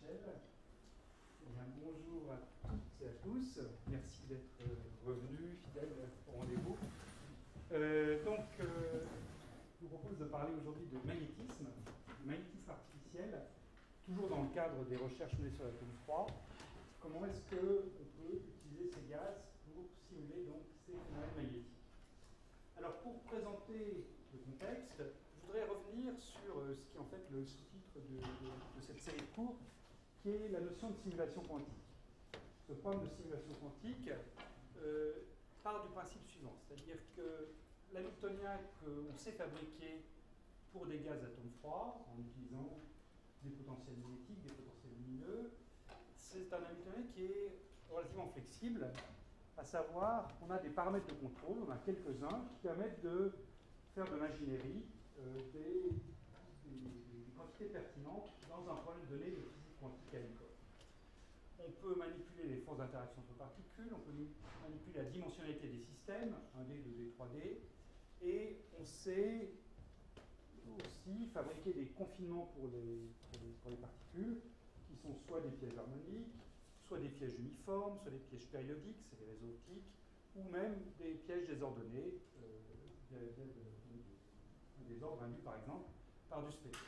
Michel. Eh bien, bonjour à toutes et à tous. Merci d'être revenus, fidèles au rendez-vous. Je vous propose de parler aujourd'hui de magnétisme artificiel, toujours dans le cadre des recherches menées sur l'atome froid. Comment est-ce qu'on peut utiliser ces gaz pour simuler donc ces phénomènes magnétiques? Alors, pour présenter le contexte, je voudrais revenir sur ce qui est en fait le sous-titre de cette série de cours, qui est la notion de simulation quantique. Ce problème de simulation quantique part du principe suivant, c'est-à-dire que l'hamiltonien qu'on sait fabriquer pour des gaz atomes froids, en utilisant des potentiels magnétiques, des potentiels lumineux, c'est un hamiltonien qui est relativement flexible, à savoir qu'on a des paramètres de contrôle, on a quelques-uns qui permettent de faire de l'ingénierie des quantités pertinentes dans un problème donné de physique quantique à l'école. On peut manipuler les forces d'interaction entre particules, on peut manipuler la dimensionnalité des systèmes, 1D, 2D, 3D, et on sait aussi fabriquer des confinements pour les particules, qui sont soit des pièges harmoniques, soit des pièges uniformes, soit des pièges périodiques, c'est les réseaux optiques, ou même des pièges désordonnés, des ordres induits par exemple par du spectre.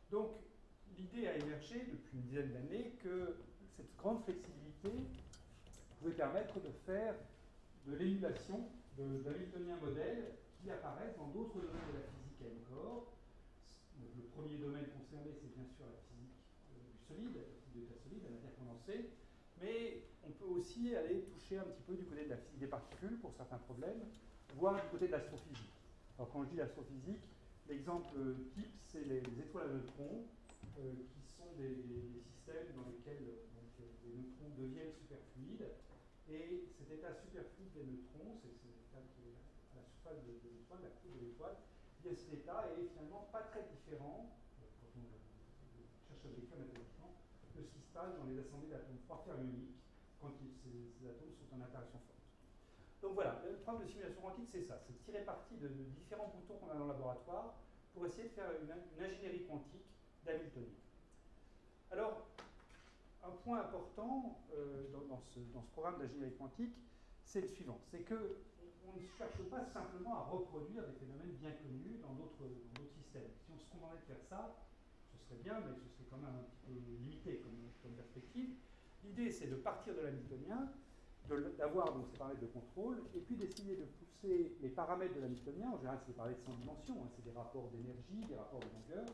Donc, l'idée a émergé depuis une dizaine d'années que cette grande flexibilité pouvait permettre de faire de l'émulation d'hamiltoniens modèles qui apparaissent dans d'autres domaines de la physique à corps. Le premier domaine concerné, c'est bien sûr la physique du solide, de l'état solide, la matière condensée, mais on peut aussi aller toucher un petit peu du côté de la physique des particules pour certains problèmes, voire du côté de l'astrophysique. Alors quand je dis l'astrophysique, l'exemple type, c'est les étoiles à neutrons, qui sont des systèmes dans lesquels les neutrons deviennent superfluides, et cet état superfluide des neutrons, c'est l'état qui est à la surface de l'étoile, la couche de l'étoile, bien cet état est finalement pas très différent, quand on cherche à le décrire mathématiquement, de ce qui se passe dans les assemblées d'atomes froids fermioniques, quand ces atomes sont en interaction forte. Donc voilà, le problème de simulation quantique, c'est ça, c'est de tirer parti de différents boutons qu'on a dans le laboratoire pour essayer de faire une ingénierie quantique d'hamiltonien. Alors, un point important dans ce programme d'ingénierie quantique, c'est le suivant, c'est qu'on ne cherche pas simplement à reproduire des phénomènes bien connus dans d'autres systèmes. Si on se contentait de faire ça, ce serait bien, mais ce serait quand même un petit peu limité comme perspective. L'idée, c'est de partir de l'hamiltonien, d'avoir donc ces paramètres de contrôle, et puis d'essayer de pousser les paramètres de l'hamiltonien, en général c'est des paramètres sans dimension, c'est des rapports d'énergie, des rapports de longueur,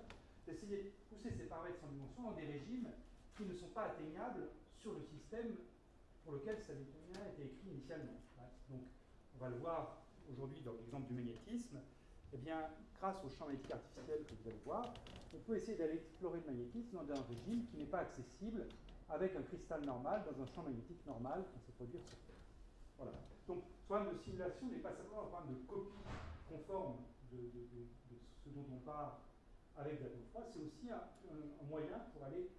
d'essayer de pousser ces paramètres sans dimension dans des régimes qui ne sont pas atteignables sur le système pour lequel cet hamiltonien a été écrit initialement. Donc on va le voir aujourd'hui dans l'exemple du magnétisme. Eh bien, grâce au champ magnétique artificiel que vous allez voir, on peut essayer d'aller explorer le magnétisme dans un régime qui n'est pas accessible avec un cristal normal dans un champ magnétique normal qu'on sait produire sur Terre. Voilà. Donc, ce problème de simulation n'est pas simplement un problème de copie conforme de ce dont on part avec l'atome froid, c'est aussi un moyen pour aller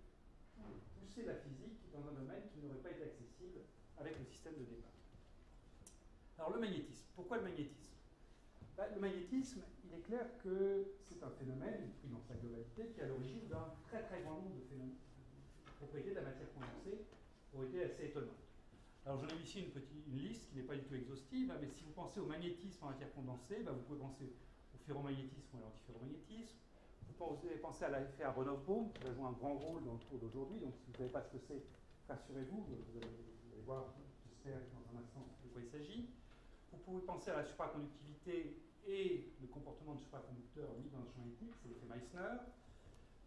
pousser la physique dans un domaine qui n'aurait pas été accessible avec le système de départ. Alors, le magnétisme. Pourquoi le magnétisme? Le magnétisme, il est clair que c'est un phénomène, pris dans sa globalité, qui est à l'origine d'un très très grand nombre de phénomènes. Les propriétés de la matière condensée ont été assez étonnantes. Alors j'en ai mis ici une liste qui n'est pas du tout exhaustive, mais si vous pensez au magnétisme en matière condensée, vous pouvez penser au ferromagnétisme ou à l'antiferromagnétisme. Vous pouvez penser à l'effet Aronoff-Bohm, qui va jouer un grand rôle dans le cours d'aujourd'hui, donc si vous ne savez pas ce que c'est, rassurez-vous, vous allez voir, j'espère, dans un instant de quoi il s'agit. Vous pouvez penser à la supraconductivité et le comportement de supraconducteur mis dans le champ magnétique, c'est l'effet Meissner.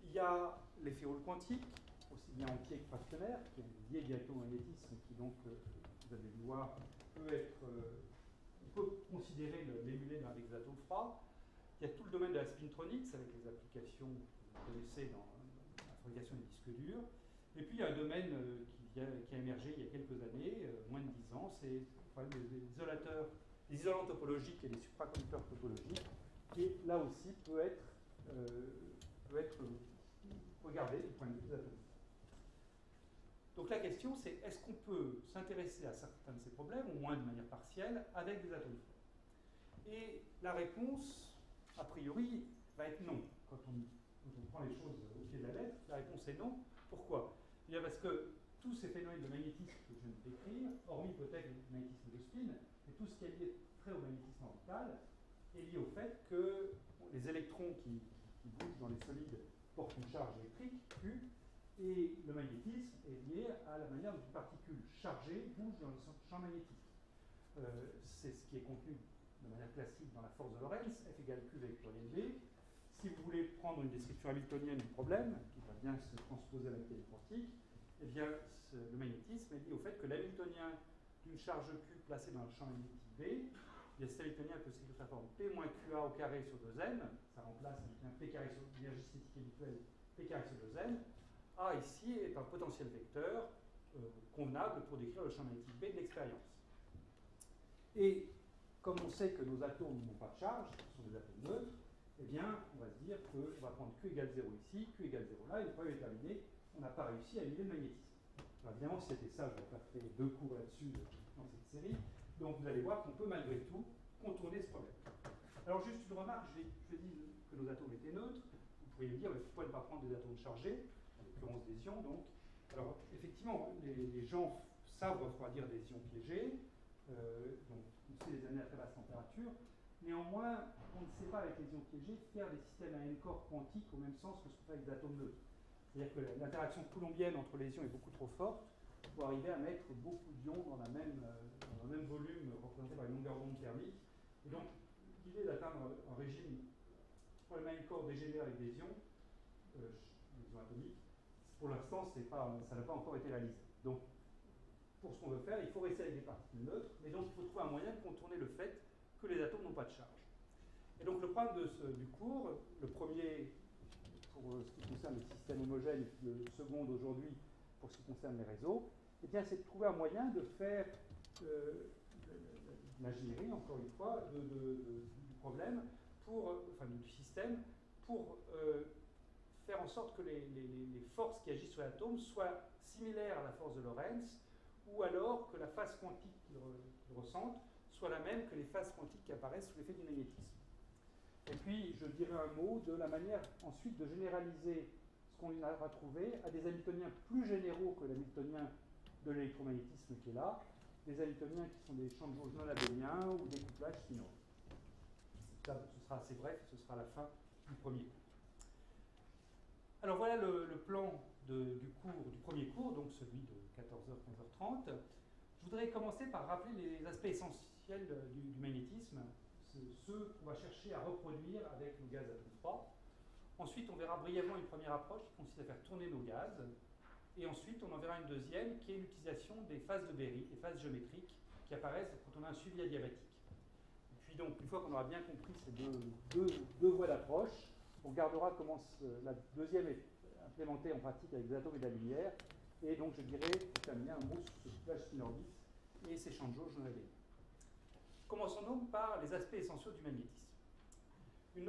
Il y a l'effet Hall quantique, aussi bien entier que fractionnaire, qui est lié directement au magnétisme, qui donc, vous allez le voir, on peut considérer l'émuler avec des atomes froids. Il y a tout le domaine de la spintronics, avec les applications que vous connaissez dans la fabrication des disques durs. Et puis il y a un domaine qui a émergé il y a quelques années, moins de 10 ans, c'est le problème des isolants topologiques et des supraconducteurs topologiques, qui là aussi peut être regardé du point de vue des atomes. Donc la question c'est, est-ce qu'on peut s'intéresser à certains de ces problèmes, au moins de manière partielle, avec des atomes forts? Et la réponse, a priori, va être non. Quand on prend les choses au pied de la lettre, la réponse réponse est non. Pourquoi? Eh bien parce que tous ces phénomènes de magnétisme que je viens de décrire, hormis peut-être le magnétisme de spin, et tout ce qui est lié très au magnétisme orbital, est lié au fait que les électrons qui bougent dans les solides portent une charge électrique, Q, et le magnétisme est lié à la manière dont une particule chargée bouge dans le champ magnétique. C'est ce qui est contenu de manière classique dans la force de Lorentz, F égale Q vectoriel V. Si vous voulez prendre une description hamiltonienne du problème, qui va bien se transposer à la mécanique quantique, eh bien, le magnétisme est lié au fait que l'hamiltonien d'une charge Q placée dans le champ magnétique V, eh bien, cet hamiltonien peut s'écrire sous la forme P moins QA au carré sur 2N, ça remplace un P carré sur l'énergie cinétique habituelle, P carré sur 2N. A ici est un potentiel vecteur convenable pour décrire le champ magnétique B de l'expérience. Et comme on sait que nos atomes n'ont pas de charge, ce sont des atomes neutres, eh bien, on va se dire qu'on va prendre Q égale 0 ici, Q égale 0 là, et le problème est terminé, on n'a pas réussi à annuler le magnétisme. Alors évidemment, si c'était ça, je n'aurais pas fait 2 cours là-dessus dans cette série, donc vous allez voir qu'on peut malgré tout contourner ce problème. Alors juste une remarque, je dis que nos atomes étaient neutres, vous pourriez me dire, mais pourquoi ne pas prendre des atomes chargés, en l'occurrence des ions donc. Alors effectivement, les gens savent refroidir des ions piégés, donc on sait les amener à très basse température. Néanmoins, on ne sait pas avec les ions piégés faire des systèmes à n-corps quantiques au même sens que ce qu'on fait avec des atomes neutres. C'est-à-dire que l'interaction coulombienne entre les ions est beaucoup trop forte pour arriver à mettre beaucoup d'ions dans le même volume représenté par une longueur d'onde thermique. Et donc, l'idée d'atteindre un régime pour le même corps dégénéré avec des ions atomiques, pour l'instant, ça n'a pas encore été réalisé. Donc, pour ce qu'on veut faire, il faut rester avec des particules neutres, mais donc il faut trouver un moyen de contourner le fait que les atomes n'ont pas de charge. Et donc le problème du cours, le premier pour ce qui concerne les systèmes homogènes, et le second aujourd'hui pour ce qui concerne les réseaux, eh bien c'est de trouver un moyen de faire l'ingénierie, encore une fois, du problème, du système, pour faire en sorte que les forces qui agissent sur l'atome soient similaires à la force de Lorentz, ou alors que la phase quantique qu'ils ressentent soit la même que les phases quantiques qui apparaissent sous l'effet du magnétisme. Et puis, je dirai un mot de la manière ensuite de généraliser ce qu'on a trouvé à des hamiltoniens plus généraux que l'hamiltonien de l'électromagnétisme qui est là, des hamiltoniens qui sont des champs de jauge non abéliens ou des couplages spinors. Ce sera assez bref, ce sera la fin du premier cours. Alors voilà le plan du premier cours, donc celui de 14h, 15h30. Je voudrais commencer par rappeler les aspects essentiels du magnétisme, ceux qu'on va chercher à reproduire avec nos gaz atomes froids. Ensuite, on verra brièvement une première approche qui consiste à faire tourner nos gaz. Et ensuite, on en verra une deuxième qui est l'utilisation des phases de Berry, des phases géométriques qui apparaissent quand on a un suivi adiabatique. Et puis donc, une fois qu'on aura bien compris ces deux voies d'approche, on regardera comment la deuxième est implémentée en pratique avec des atomes et de la lumière. Et donc, je dirais, pour terminer, un mot sur ce couplage spin-orbite et ces champs de jauge non abéliens. Commençons donc par les aspects essentiels du magnétisme. Une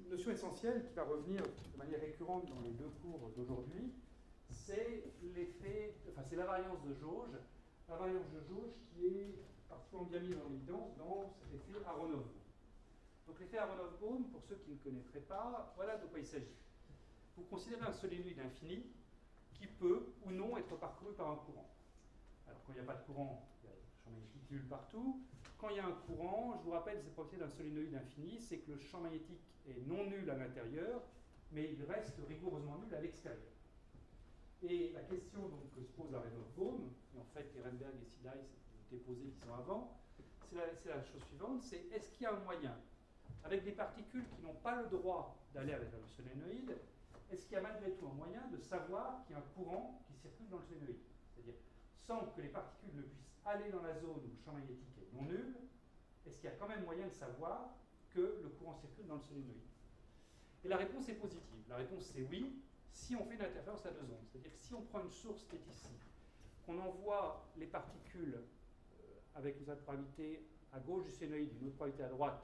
notion essentielle qui va revenir de manière récurrente dans les deux cours d'aujourd'hui, c'est la variance de jauge. La variance de jauge qui est particulièrement bien mise en évidence dans cet effet Aronoff-Bohm. Donc l'effet Aronoff-Bohm, pour ceux qui ne connaîtraient pas, voilà de quoi il s'agit. Vous considérez un solénoïde infini qui peut ou non être parcouru par un courant. Alors quand il n'y a pas de courant, il y a le champ magnétique nul partout. Quand il y a un courant, je vous rappelle ces propriétés d'un solénoïde infini, c'est que le champ magnétique est non nul à l'intérieur, mais il reste rigoureusement nul à l'extérieur. Et la question donc, que se pose Aronoff-Bohm, et en fait Ehrenberg et Silas ont été posées qui sont avant, c'est la chose suivante, c'est est-ce qu'il y a un moyen, avec des particules qui n'ont pas le droit d'aller avec le solénoïde, est-ce qu'il y a malgré tout un moyen de savoir qu'il y a un courant qui circule dans le solénoïde? C'est-à-dire, sans que les particules ne puissent aller dans la zone où le champ magnétique est non nul, est-ce qu'il y a quand même moyen de savoir que le courant circule dans le solénoïde? Et la réponse est positive. La réponse c'est oui, si on fait une interférence à deux ondes. C'est-à-dire que si on prend une source qui est ici, qu'on envoie les particules avec une certaine probabilité à gauche du solénoïde, une autre probabilité à droite,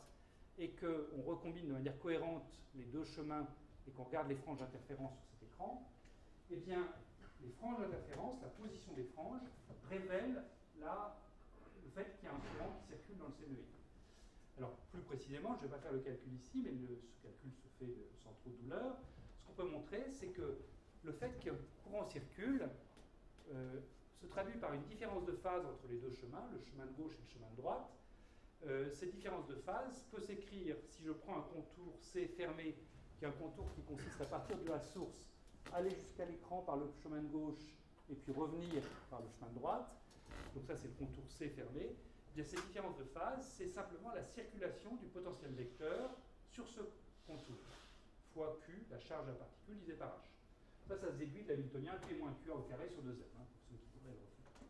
et qu'on recombine de manière cohérente les deux chemins et qu'on regarde les franges d'interférence sur cet écran, eh bien, les franges d'interférence, la position des franges, révèle le fait qu'il y a un courant qui circule dans le solénoïde. Alors, plus précisément, je ne vais pas faire le calcul ici, mais ce calcul se fait sans trop de douleur. Ce qu'on peut montrer, c'est que le fait qu'un courant circule se traduit par une différence de phase entre les deux chemins, le chemin de gauche et le chemin de droite. Cette différence de phase peut s'écrire, si je prends un contour C fermé, qui est un contour qui consiste à partir de la source, aller jusqu'à l'écran par le chemin de gauche et puis revenir par le chemin de droite. Donc ça c'est le contour C fermé. Et bien, cette différence de phase, c'est simplement la circulation du potentiel vecteur sur ce contour, fois Q, la charge à la particule, divisé par H. Ça se déduit de l'hamiltonien P moins Q au carré sur 2M, hein, pour ceux qui voudraient le refaire.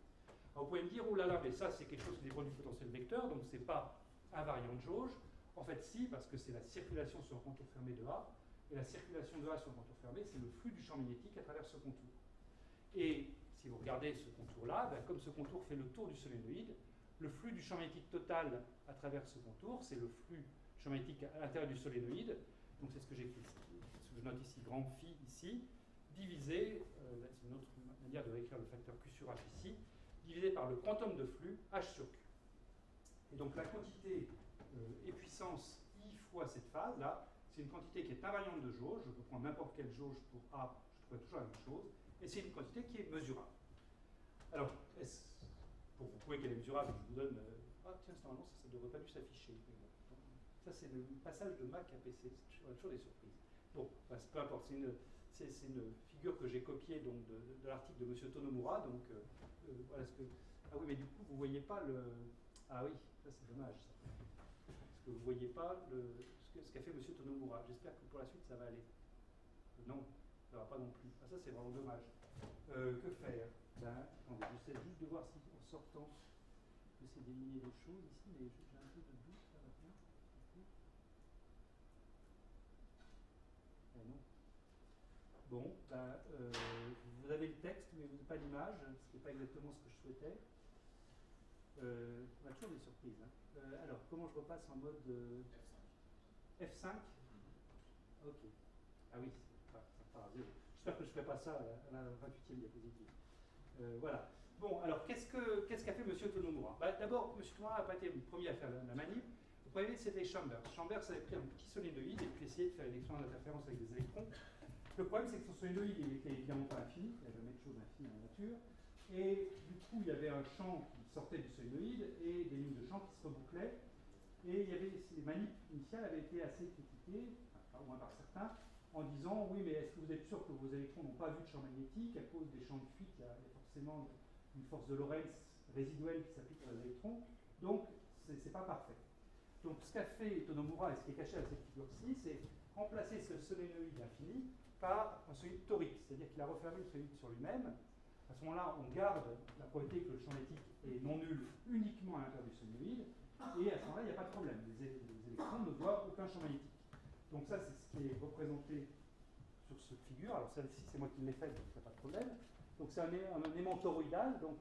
Alors vous pouvez me dire, oh là là, mais ça c'est quelque chose qui dépend du potentiel vecteur, donc c'est pas invariant de jauge. En fait, si, parce que c'est la circulation sur un contour fermé de A, et la circulation de A sur un contour fermé, c'est le flux du champ magnétique à travers ce contour. Et si vous regardez ce contour-là, ben, comme ce contour fait le tour du solénoïde, le flux du champ magnétique total à travers ce contour, c'est le flux du champ magnétique à l'intérieur du solénoïde, donc c'est ce que j'écris, ce que je note ici, grand phi ici, divisé, c'est une autre manière de réécrire le facteur Q sur H ici, divisé par le quantum de flux H sur Q. Et donc la quantité et puissance I fois cette phase, là, c'est une quantité qui est invariante de jauge. Je peux prendre n'importe quelle jauge pour A, je trouverai toujours la même chose. Et c'est une quantité qui est mesurable. Alors, pour vous prouver qu'elle est mesurable, je vous donne... ah tiens, normalement, ça ne devrait pas dû s'afficher. Ça, c'est le passage de Mach à PC. On a toujours des surprises. Bon, bah, peu importe. C'est une figure que j'ai copiée donc, de l'article de M. Tonomura. Donc, voilà ce que... Ah oui, mais du coup, vous ne voyez pas le... Ah oui, ça c'est dommage. Parce que vous ne voyez pas ce qu'a fait M. Tonomura. J'espère que pour la suite, ça va aller. Non, ça ne va pas non plus. Ah, ça c'est vraiment dommage. Que faire? Ben, attendez, j'essaie juste de voir si en sortant, j'essaie d'éliminer des choses ici, mais j'ai un peu de doute, ça va bien. Eh non. Bon, ben, vous avez le texte, mais vous n'avez pas l'image, ce qui n'est pas exactement ce que je souhaitais. On a toujours des surprises. Hein. Alors, comment je repasse en mode F5? Ok. Ah oui, ça part à 0. J'espère que je ne ferai pas ça à la 28e diapositive. Voilà. Bon, alors, qu'est-ce qu'a fait M. Tonomura? Bah, d'abord, M. Tonomura n'a pas été le premier à faire la manip. Le premier, c'était Chambers. Chambers avait pris un petit solénoïde et puis essayé de faire une expérience d'interférence avec des électrons. Le problème, c'est que son solénoïde, il était évidemment pas infini. Il n'y a jamais de chose infinie en nature. Et du coup, il y avait un champ qui sortait du solénoïde et des lignes de champ qui se rebouclaient. Et il y avait, les manips initiales avaient été assez critiquées, enfin, au moins par certains, en disant oui, mais est-ce que vous êtes sûr que vos électrons n'ont pas vu de champ magnétique? À cause des champs de fuite, il y a forcément une force de Lorentz résiduelle qui s'applique sur les électrons. Donc, c'est pas parfait. Donc, ce qu'a fait Tonomura et ce qui est caché à cette figure-ci, c'est remplacer ce solénoïde infini par un solénoïde torique, c'est-à-dire qu'il a refermé le solénoïde sur lui-même. À ce moment-là, on garde la probabilité que le champ magnétique est non nul uniquement à l'intérieur du solénoïde, et à ce moment-là, il n'y a pas de problème. Les électrons ne voient aucun champ magnétique. Donc ça, c'est ce qui est représenté sur cette figure. Alors celle-ci, c'est moi qui l'ai faite, donc il n'y a pas de problème. Donc c'est un aimant toroïdal. Donc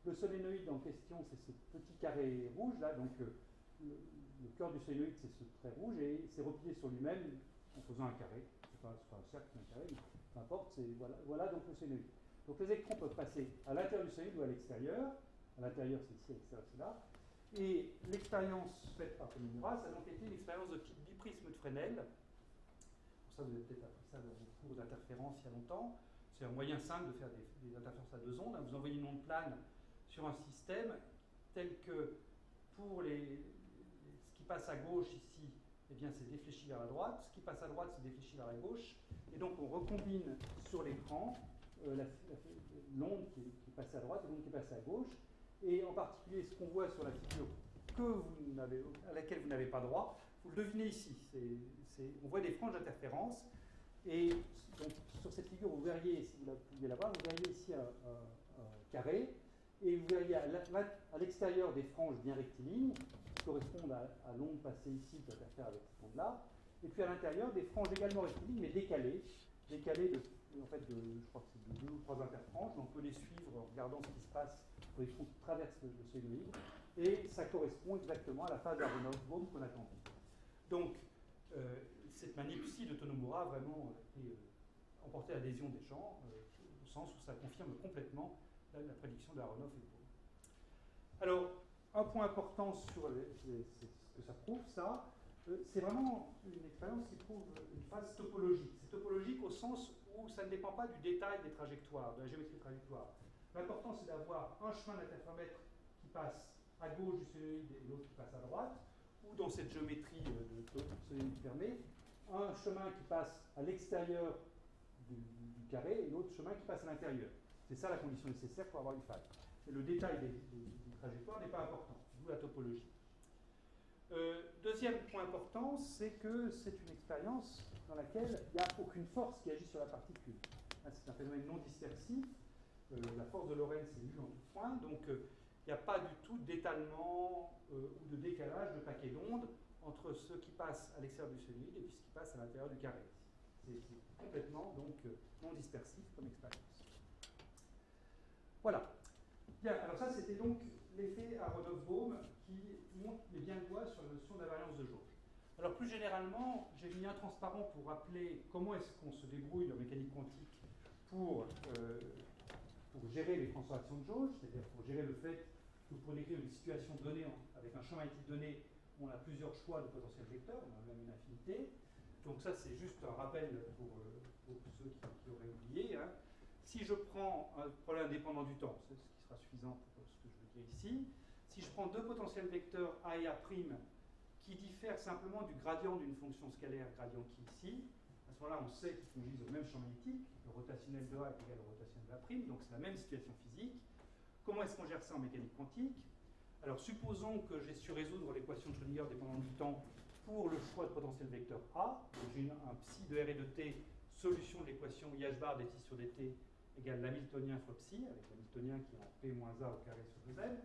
le solénoïde en question, c'est ce petit carré rouge là. Donc le cœur du solénoïde, c'est ce trait rouge, et c'est replié sur lui-même en faisant un carré. C'est pas un cercle, c'est un carré, mais peu importe. Voilà donc le solénoïde. Donc les électrons peuvent passer à l'intérieur du solénoïde ou à l'extérieur. À l'intérieur, c'est ici, à l'extérieur, c'est là. Et l'expérience faite par Tonomura, ça a donc été une expérience de type biprisme de Fresnel. Pour ça, vous avez peut-être appris ça dans vos cours d'interférence il y a longtemps. C'est un moyen simple de faire des interférences à deux ondes. Vous envoyez une onde plane sur un système tel que pour ce qui passe à gauche ici, eh bien, c'est défléchi vers la droite. Ce qui passe à droite, c'est défléchi vers la gauche. Et donc, on recombine sur l'écran l'onde qui est passée à droite et l'onde qui est passée à gauche. Et en particulier, ce qu'on voit sur la figure à laquelle vous n'avez pas droit, vous le devinez ici. On voit des franges d'interférence. Et donc, sur cette figure, vous verriez, si vous pouviez la voir, vous verriez ici un carré. Et vous verriez à l'extérieur des franges bien rectilignes, qui correspondent à l'onde passée ici, qui interfère avec cette onde-là. Et puis à l'intérieur, des franges également rectilignes, mais décalées. Décalées je crois que c'est de 2 ou 3 interfranges. Donc on peut les suivre en regardant ce qui se passe pour les franges qui traversent le solénoïde. Et ça correspond exactement à la phase d'Aronoff-Bohm qu'on attendait. Donc, cette manip-ci de Tonomura a vraiment été emportée à l'adhésion des gens, au sens où ça confirme complètement la prédiction d'Aronoff et Bohm. Alors, un point important sur ce que ça prouve, ça, c'est vraiment une expérience qui prouve une phase topologique. C'est topologique au sens où ça ne dépend pas du détail des trajectoires, de la géométrie des trajectoires. L'important, c'est d'avoir un chemin d'interféromètre qui passe à gauche du solénoïde et l'autre qui passe à droite, ou dans cette géométrie de solénoïde fermé, un chemin qui passe à l'extérieur du carré et l'autre chemin qui passe à l'intérieur. C'est ça la condition nécessaire pour avoir une faille. Et le détail des trajectoires n'est pas important, d'où la topologie. Deuxième point important, c'est que c'est une expérience dans laquelle il n'y a aucune force qui agit sur la particule. C'est un phénomène non dispersif. La force de Lorentz est nulle en tout point, donc il n'y a pas du tout d'étalement ou de décalage de paquets d'ondes entre ce qui passe à l'extérieur du solénoïde et puis ce qui passe à l'intérieur du carré. C'est complètement donc non dispersif comme expérience. Voilà. Bien, alors ça c'était donc l'effet Aronoff-Bohm qui montre les bien doigts sur la notion d'invariance de jauge. Alors plus généralement, j'ai mis un transparent pour rappeler comment est-ce qu'on se débrouille en mécanique quantique pour gérer les transformations de jauge, c'est-à-dire pour gérer le fait que pour décrire une situation donnée avec un champ magnétique donné, on a plusieurs choix de potentiel vecteur, on a même une infinité. Donc ça c'est juste un rappel pour ceux qui auraient oublié. Hein. Si je prends un problème indépendant du temps, c'est ce qui sera suffisant pour ce que je veux dire ici, si je prends deux potentiels vecteurs A et A' qui diffèrent simplement du gradient d'une fonction scalaire gradient qui ici, à ce moment-là on sait qu'ils conduisent au même champ magnétique, le rotationnel de A est égal au rotationnel de A', donc c'est la même situation physique. Comment est-ce qu'on gère ça en mécanique quantique? Alors supposons que j'ai su résoudre l'équation de Schrödinger dépendante du temps pour le choix de potentiel vecteur A, j'ai un psi de R et de T, solution de l'équation IH bar dt sur dt égale l'hamiltonien fois psi, avec l'hamiltonien qui est en P moins A au carré sur 2L.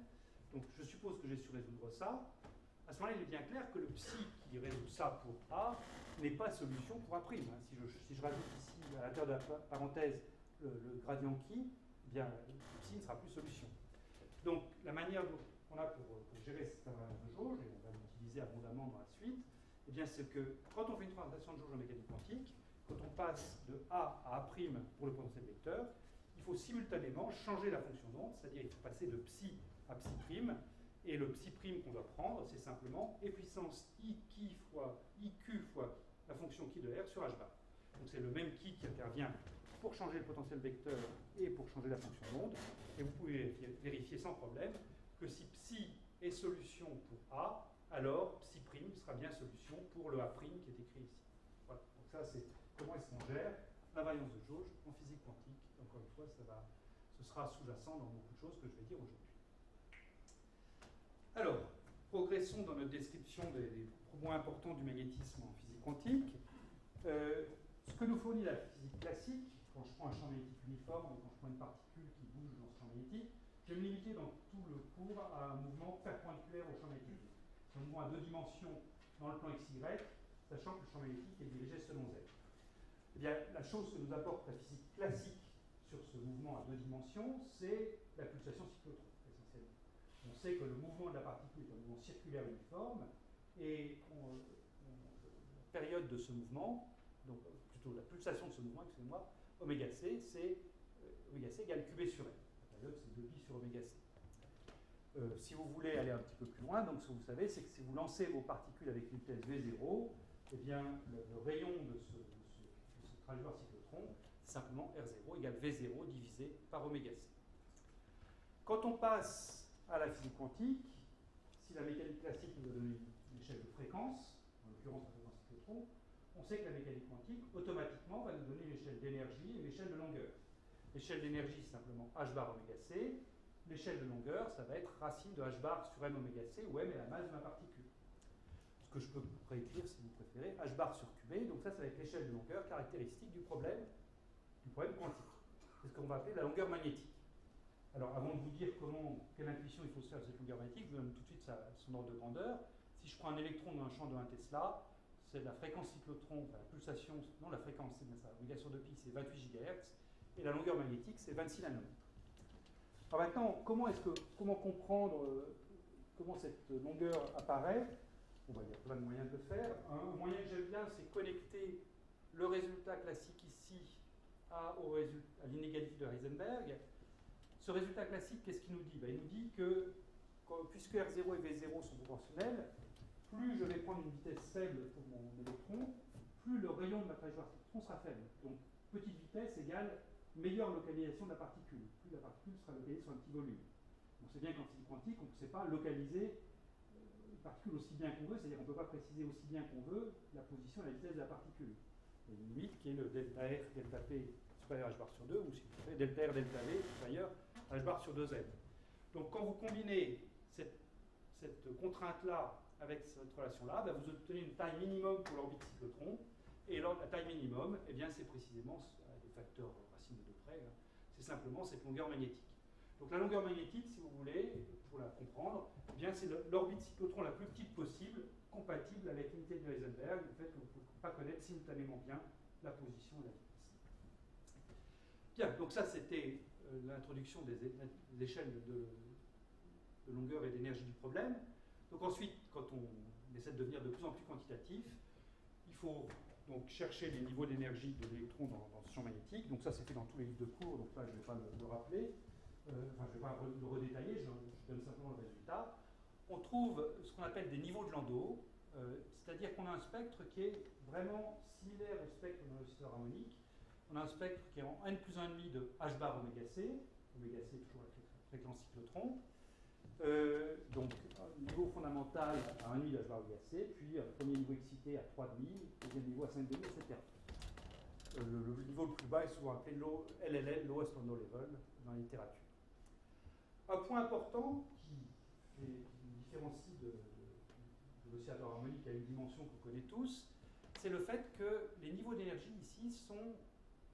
Donc je suppose que j'ai su résoudre ça. À ce moment-là, il est bien clair que le psi qui résout ça pour A n'est pas solution pour A'. Hein. Si je rajoute ici, à l'intérieur de la parenthèse, le gradient qui, eh bien, le psi ne sera plus solution. Donc la manière qu'on a pour gérer cette invariance de jauge, et on va l'utiliser abondamment dans la suite, eh bien, c'est que quand on fait une transformation de jauge en mécanique quantique, quand on passe de A à A' pour le potentiel vecteur, il faut simultanément changer la fonction d'onde, c'est-à-dire il faut passer de psi à psi', et le psi' qu'on doit prendre, c'est simplement e puissance iq fois la fonction qui de R sur h bar. Donc c'est le même qui intervient pour changer le potentiel vecteur et pour changer la fonction d'onde, et vous pouvez vérifier sans problème que si psi est solution pour A, alors psi' sera bien solution pour le A' qui est écrit ici. Voilà, donc ça c'est comment est-ce qu'on gère l'invariance de jauge en physique quantique. Encore une fois, ce sera sous-jacent dans beaucoup de choses que je vais dire aujourd'hui. Alors, progressons dans notre description des points importants du magnétisme en physique quantique. Ce que nous fournit la physique classique, quand je prends un champ magnétique uniforme et quand je prends une particule qui bouge dans ce champ magnétique, je vais me limiter dans tout le cours à un mouvement perpendiculaire au champ magnétique. C'est un mouvement à deux dimensions dans le plan XY, sachant que le champ magnétique est dirigé selon Z. Eh bien, la chose que nous apporte la physique classique sur ce mouvement à deux dimensions, c'est la pulsation cyclotron, essentiellement. On sait que le mouvement de la particule est un mouvement circulaire uniforme, et la période de ce mouvement, donc plutôt la pulsation de ce mouvement, excusez-moi, oméga c, c'est oméga c égale qb sur n. La période, c'est 2pi sur oméga c. Si vous voulez aller un petit peu plus loin, donc ce que vous savez, c'est que si vous lancez vos particules avec une vitesse v0, eh bien, le rayon de ce trajectoire cyclotron, c'est simplement R0 égale V0 divisé par oméga c. Quand on passe à la physique quantique, si la mécanique classique nous a donné une échelle de fréquence, en l'occurrence la fréquence cyclotron, on sait que la mécanique quantique, automatiquement, va nous donner une échelle d'énergie et une échelle de longueur. L'échelle d'énergie, c'est simplement h bar oméga c. L'échelle de longueur, ça va être racine de h bar sur m oméga c, où m est la masse de ma particule. Ce que je peux réécrire, si vous préférez, h bar sur qb, donc ça va être l'échelle de longueur caractéristique du problème quantique. C'est ce qu'on va appeler la longueur magnétique. Alors, avant de vous dire quelle intuition il faut se faire de cette longueur magnétique, je vous donne tout de suite son ordre de grandeur. Si je prends un électron dans un champ de 1 Tesla, c'est la fréquence cyclotron, enfin la pulsation, non la fréquence, c'est bien ça, oméga sur 2pi, c'est 28 GHz, et la longueur magnétique, c'est 26 nanomètres. Alors maintenant, comment comprendre comment cette longueur apparaît? Bon, il y a plein de moyens de le faire. Un moyen que j'aime bien, c'est connecter le résultat classique ici à l'inégalité de Heisenberg. Ce résultat classique, qu'est-ce qu'il nous dit? Il nous dit que, puisque R0 et V0 sont proportionnels, plus je vais prendre une vitesse faible pour mon électron, plus le rayon de ma trajectoire cyclotron sera faible. Donc, petite vitesse vitesse égale meilleure localisation de la particule. Plus la particule sera localisée sur un petit volume. On sait bien qu'en physique quantique, on ne sait pas localiser une particule aussi bien qu'on veut, c'est-à-dire qu'on ne peut pas préciser aussi bien qu'on veut la position et la vitesse de la particule. Il y a une limite qui est le delta R, delta P supérieur à h bar sur 2, ou si vous préférez, delta R, delta V supérieur à h bar sur 2z. Donc quand vous combinez cette contrainte-là avec cette relation-là, ben vous obtenez une taille minimum pour l'orbite cyclotron, et la taille minimum, eh bien, c'est précisément des facteurs racine de 2 près, hein, c'est simplement cette longueur magnétique. Donc la longueur magnétique, si vous voulez, pour la comprendre, eh bien, c'est l'orbite cyclotron la plus petite possible, compatible avec l'unité de Heisenberg, le fait que vous ne pouvez pas connaître simultanément bien la position et la vitesse. Bien, donc ça c'était l'introduction des échelles de longueur et d'énergie du problème. Donc ensuite, quand on essaie de devenir de plus en plus quantitatif, il faut donc chercher les niveaux d'énergie de l'électron dans ce champ magnétique. Donc ça c'est fait dans tous les livres de cours, donc là je ne vais pas le rappeler. Je ne vais pas le redétailler, je donne simplement le résultat. On trouve ce qu'on appelle des niveaux de Landau, c'est-à-dire qu'on a un spectre qui est vraiment similaire au spectre d'un oscillateur harmonique. On a un spectre qui est en n plus 1,5 de h bar oméga c toujours la fréquence cyclotron. Donc, un niveau fondamental à 1,5 de h bar oméga c, puis un premier niveau excité à 3,5, deuxième niveau à 5,5, etc. Le niveau le plus bas est souvent appelé LLL, Lowest Landau Level, dans la littérature. Un point important qui différencie de l'oscillateur harmonique à une dimension qu'on connaît tous, c'est le fait que les niveaux d'énergie ici sont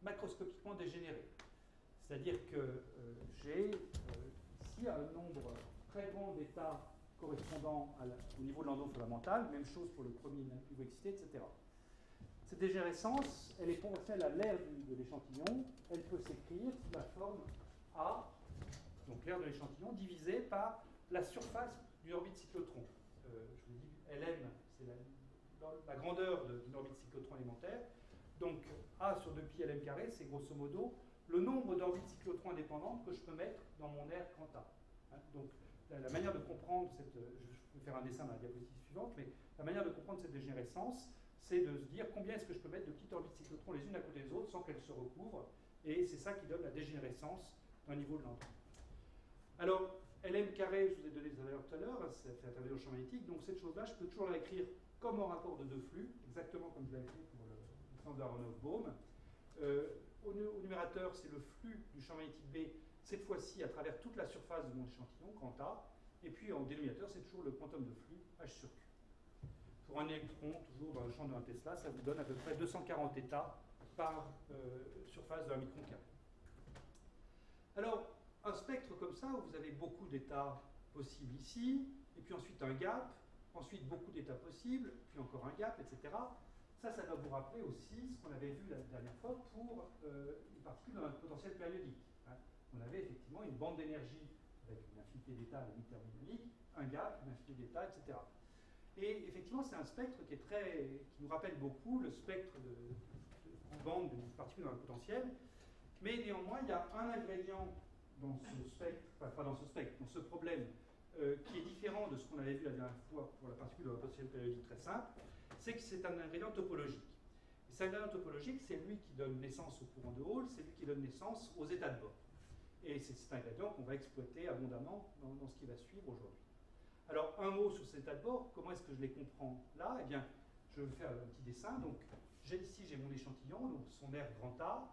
macroscopiquement dégénérés. C'est-à-dire que j'ai ici un nombre très grand d'états correspondant au niveau de Landau fondamental, même chose pour le premier niveau excité, etc. Cette dégénérescence, elle est proportionnelle à l'aire de l'échantillon, elle peut s'écrire sous la forme A, donc l'aire de l'échantillon, divisé par la surface d'une orbite cyclotron. Je vous dis, Lm, c'est la grandeur d'une orbite cyclotron élémentaire. Donc A sur 2pi Lm carré, c'est grosso modo le nombre d'orbites cyclotrons indépendantes que je peux mettre dans mon aire grand A. Hein, donc la manière de comprendre cette... Je vais faire un dessin dans la diapositive suivante, mais la manière de comprendre cette dégénérescence, c'est de se dire combien est-ce que je peux mettre de petites orbites cyclotrons les unes à côté des autres sans qu'elles se recouvrent, et c'est ça qui donne la dégénérescence d'un niveau de Landau. Alors, Lm carré, je vous ai donné des valeurs tout à l'heure, ça fait intervenir au champ magnétique, donc cette chose-là, je peux toujours la écrire comme en rapport de deux flux, exactement comme je l'ai écrit pour le sens de Aronoff-Bohm. Au numérateur, c'est le flux du champ magnétique B, cette fois-ci à travers toute la surface de mon échantillon, grand A, et puis en dénominateur, c'est toujours le quantum de flux H sur Q. Pour un électron, toujours dans le champ de 1 Tesla, ça vous donne à peu près 240 états par surface d'un micron carré. Alors, un spectre comme ça, où vous avez beaucoup d'états possibles ici, et puis ensuite un gap, ensuite beaucoup d'états possibles, puis encore un gap, etc. Ça va vous rappeler aussi ce qu'on avait vu la dernière fois pour une particule dans un potentiel périodique. Hein. On avait effectivement une bande d'énergie avec une infinité d'états à la limite thermodynamique, un gap, une infinité d'états, etc. Et effectivement, c'est un spectre qui nous rappelle beaucoup le spectre de bande d'une particule dans un potentiel, mais néanmoins, il y a un ingrédient dans ce spectre, enfin pas dans ce spectre, dans ce problème, qui est différent de ce qu'on avait vu la dernière fois pour la particule dans un potentiel périodique très simple, c'est que c'est un ingrédient topologique. Et cet ingrédient topologique, c'est lui qui donne naissance au courant de Hall, c'est lui qui donne naissance aux états de bord. Et c'est cet ingrédient qu'on va exploiter abondamment dans ce qui va suivre aujourd'hui. Alors, un mot sur ces états de bord, comment est-ce que je les comprends là? Eh bien, je vais faire un petit dessin. Donc, ici, j'ai mon échantillon, donc son aire grand A.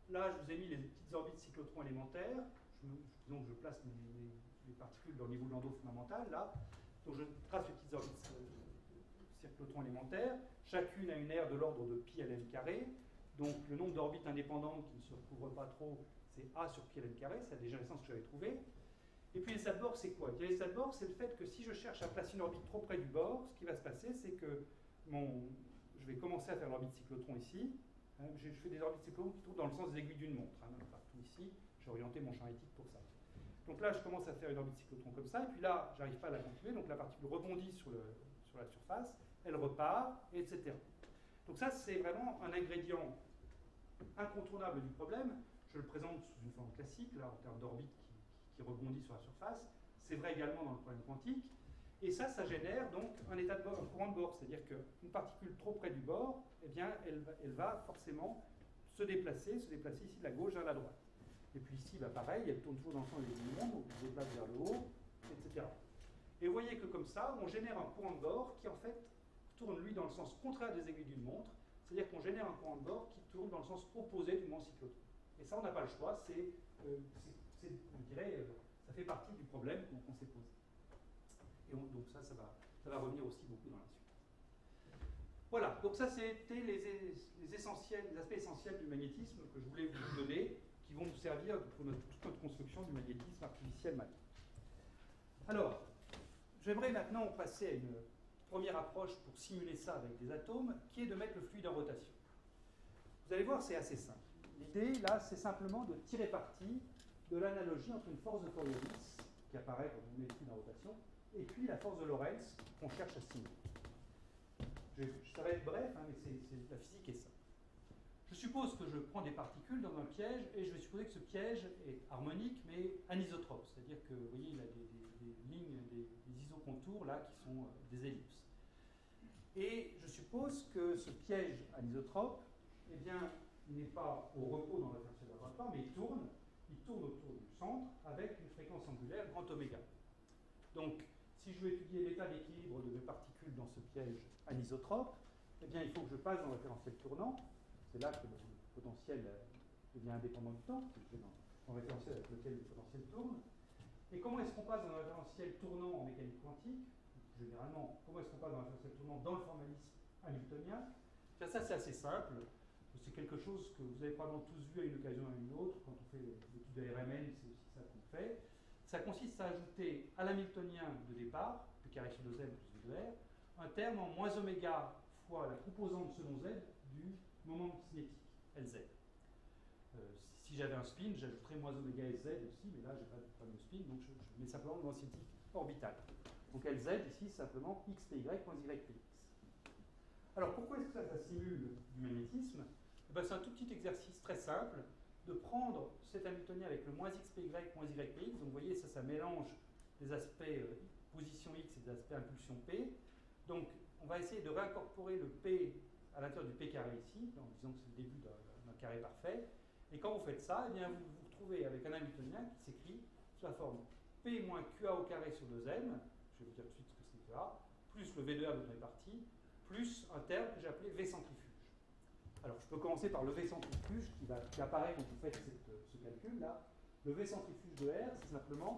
Là, je vous ai mis les petites orbites cyclotrons élémentaires. Donc, je place les particules dans le niveau de Landau fondamental, là. Donc, je trace les petites orbites cyclotrons élémentaires. Chacune a une aire de l'ordre de pi Lm carré. Donc, le nombre d'orbites indépendantes qui ne se recouvrent pas trop, c'est A sur pi Lm carré. C'est la dégénérescence que j'avais trouvée. Et puis, les états de bord, c'est quoi? Les états de bord, c'est le fait que si je cherche à placer une orbite trop près du bord, ce qui va se passer, c'est que je vais commencer à faire l'orbite cyclotron ici. Je fais des orbites cyclotrons qui tournent dans le sens des aiguilles d'une montre. Partout ici, j'ai orienté mon champ magnétique pour ça. Donc là, je commence à faire une orbite cyclotron comme ça, et puis là, j'arrive pas à la continuer, donc la particule rebondit sur la surface, elle repart, etc. Donc ça, c'est vraiment un ingrédient incontournable du problème. Je le présente sous une forme classique, là, en termes d'orbite qui rebondit sur la surface. C'est vrai également dans le problème quantique. Et ça génère donc un état de bord, un courant de bord, c'est-à-dire qu'une particule trop près du bord, eh bien, elle va forcément se déplacer ici de la gauche vers la droite. Et puis ici, bah, pareil, elle tourne toujours dans le sens des aiguillons, donc elle se déplace vers le haut, etc. Et vous voyez que comme ça, on génère un courant de bord qui en fait tourne lui dans le sens contraire des aiguilles d'une montre, c'est-à-dire qu'on génère un courant de bord qui tourne dans le sens opposé du mouvement cyclotron. Et ça, on n'a pas le choix, je dirais, ça fait partie du problème qu'on s'est posé. Et donc ça va revenir aussi beaucoup dans la suite. Voilà, donc ça c'était les aspects essentiels du magnétisme que je voulais vous donner, qui vont nous servir pour toute notre construction du magnétisme artificiel marin. Alors, j'aimerais maintenant passer à une première approche pour simuler ça avec des atomes, qui est de mettre le fluide en rotation. Vous allez voir, c'est assez simple. L'idée, là, c'est simplement de tirer parti de l'analogie entre une force de Coriolis, qui apparaît quand on met le fluide en rotation, et puis la force de Lorentz qu'on cherche à simuler. Ça va être bref, hein, mais la physique est ça. Je suppose que je prends des particules dans un piège, et je vais supposer que ce piège est harmonique, mais anisotrope. C'est-à-dire que, vous voyez, il a des lignes, des isocontours, là, qui sont des ellipses. Et je suppose que ce piège anisotrope, eh bien, n'est pas au repos dans le référentiel de laboratoire, mais il tourne autour du centre avec une fréquence angulaire grand oméga. Donc, si je veux étudier l'état d'équilibre de mes particules dans ce piège anisotrope, eh bien, il faut que je passe dans le référentiel tournant. C'est là que le potentiel devient indépendant du temps, parce que je vais dans le référentiel avec lequel le potentiel tourne. Et comment est-ce qu'on passe dans le référentiel tournant en mécanique quantique? Généralement, comment est-ce qu'on passe dans le référentiel tournant dans le formalisme hamiltonien? Bien, ça, c'est assez simple. C'est quelque chose que vous avez probablement tous vu à une occasion ou à une autre. Quand on fait l'étude de RMN, c'est aussi ça qu'on fait. Ça consiste à ajouter à l'hamiltonien de départ, P carré sur 2m plus V de R, un terme en moins oméga fois la composante selon z du moment cinétique, Lz. Si j'avais un spin, j'ajouterais moins oméga Lz aussi, mais là, je n'ai pas de spin, donc je mets simplement le moment cinétique orbital. Donc Lz, ici, simplement xpy moins ypx. Alors, pourquoi est-ce que ça simule du magnétisme? Eh ben, c'est un tout petit exercice très simple de prendre cet hamiltonien avec le moins xpy moins ypx. Donc, vous voyez, ça mélange des aspects position x et des aspects impulsion p. Donc, on va essayer de réincorporer le p à l'intérieur du p carré ici, en disant que c'est le début d'un carré parfait. Et quand vous faites ça, eh bien, vous vous retrouvez avec un hamiltonien qui s'écrit sous la forme p moins qa au carré sur 2m, je vais vous dire tout de suite ce que c'est qa, plus le v de r dont on est parti, plus un terme que j'ai appelé v centrifuge. Alors, je peux commencer par le v centrifuge qui apparaît quand vous faites ce calcul-là. Le v centrifuge de R, c'est simplement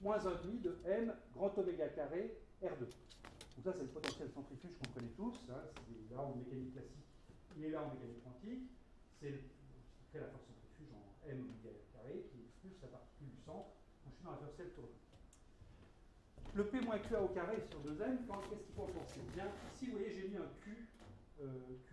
moins 1,5 de m grand oméga carré R2. Donc ça, c'est le potentiel centrifuge qu'on connaît tous. Hein. C'est là en mécanique classique, il est là en mécanique quantique. C'est crée la force centrifuge en m oméga R carré qui expulse la particule du centre quand je suis dans la référentiel tournant. Le p moins qa au carré sur 2m, qu'est-ce qu'il faut en penser? Bien, ici, vous voyez, j'ai mis un q,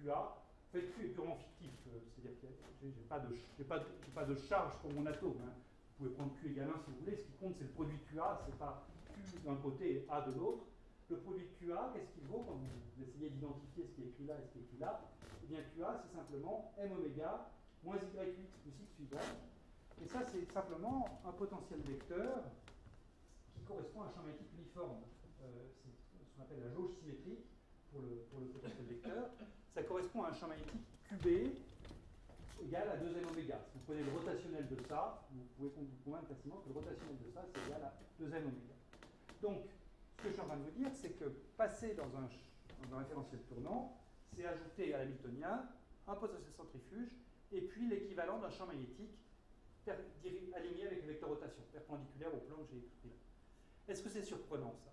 qa. En fait, q est purement fictif, c'est-à-dire que je n'ai pas de charge pour mon atome. Hein. Vous pouvez prendre q égale 1 si vous voulez. Ce qui compte, c'est le produit qa, c'est pas q d'un côté et a de l'autre. Le produit qa, qu'est-ce qu'il vaut quand vous essayez d'identifier ce qui est écrit là et ce qui est écrit là? Eh bien, qa, c'est simplement m oméga moins yx plus xy. Et ça, c'est simplement un potentiel vecteur qui correspond à un champ magnétique uniforme. C'est ce qu'on appelle la jauge symétrique pour le potentiel vecteur. Ça correspond à un champ magnétique QB égal à 2m oméga. Si vous prenez le rotationnel de ça, vous pouvez vous convaincre facilement que le rotationnel de ça, c'est égal à 2m oméga. Donc, ce que je suis en train de vous dire, c'est que passer dans un référentiel tournant, c'est ajouter à l'hamiltonien un potentiel centrifuge et puis l'équivalent d'un champ magnétique aligné avec le vecteur rotation, perpendiculaire au plan que j'ai écrit là. Est-ce que c'est surprenant, ça?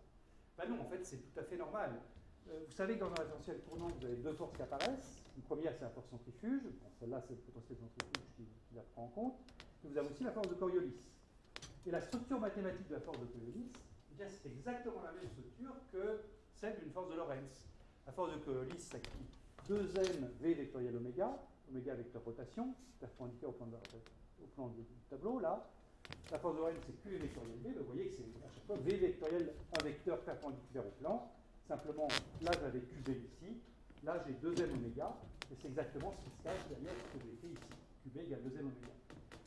Ben non, en fait, c'est tout à fait normal. Vous savez que dans un référentiel tournant, vous avez deux forces qui apparaissent. Une première, c'est la force centrifuge. Bon, celle-là, c'est le potentiel centrifuge qui la prend en compte. Et vous avez aussi la force de Coriolis. Et la structure mathématique de la force de Coriolis, eh bien, c'est exactement la même structure que celle d'une force de Lorentz. La force de Coriolis s'active 2m v vectoriel oméga, oméga vecteur rotation, perpendiculaire au plan du tableau, là. La force de Lorentz, c'est Q vectoriel v. Vous voyez que c'est à chaque fois v vectoriel un vecteur perpendiculaire au plan. Simplement, là, j'avais QB ici. Là, j'ai 2m oméga. Et c'est exactement ce qui se cache derrière ce que j'ai fait ici. QB égale 2m oméga.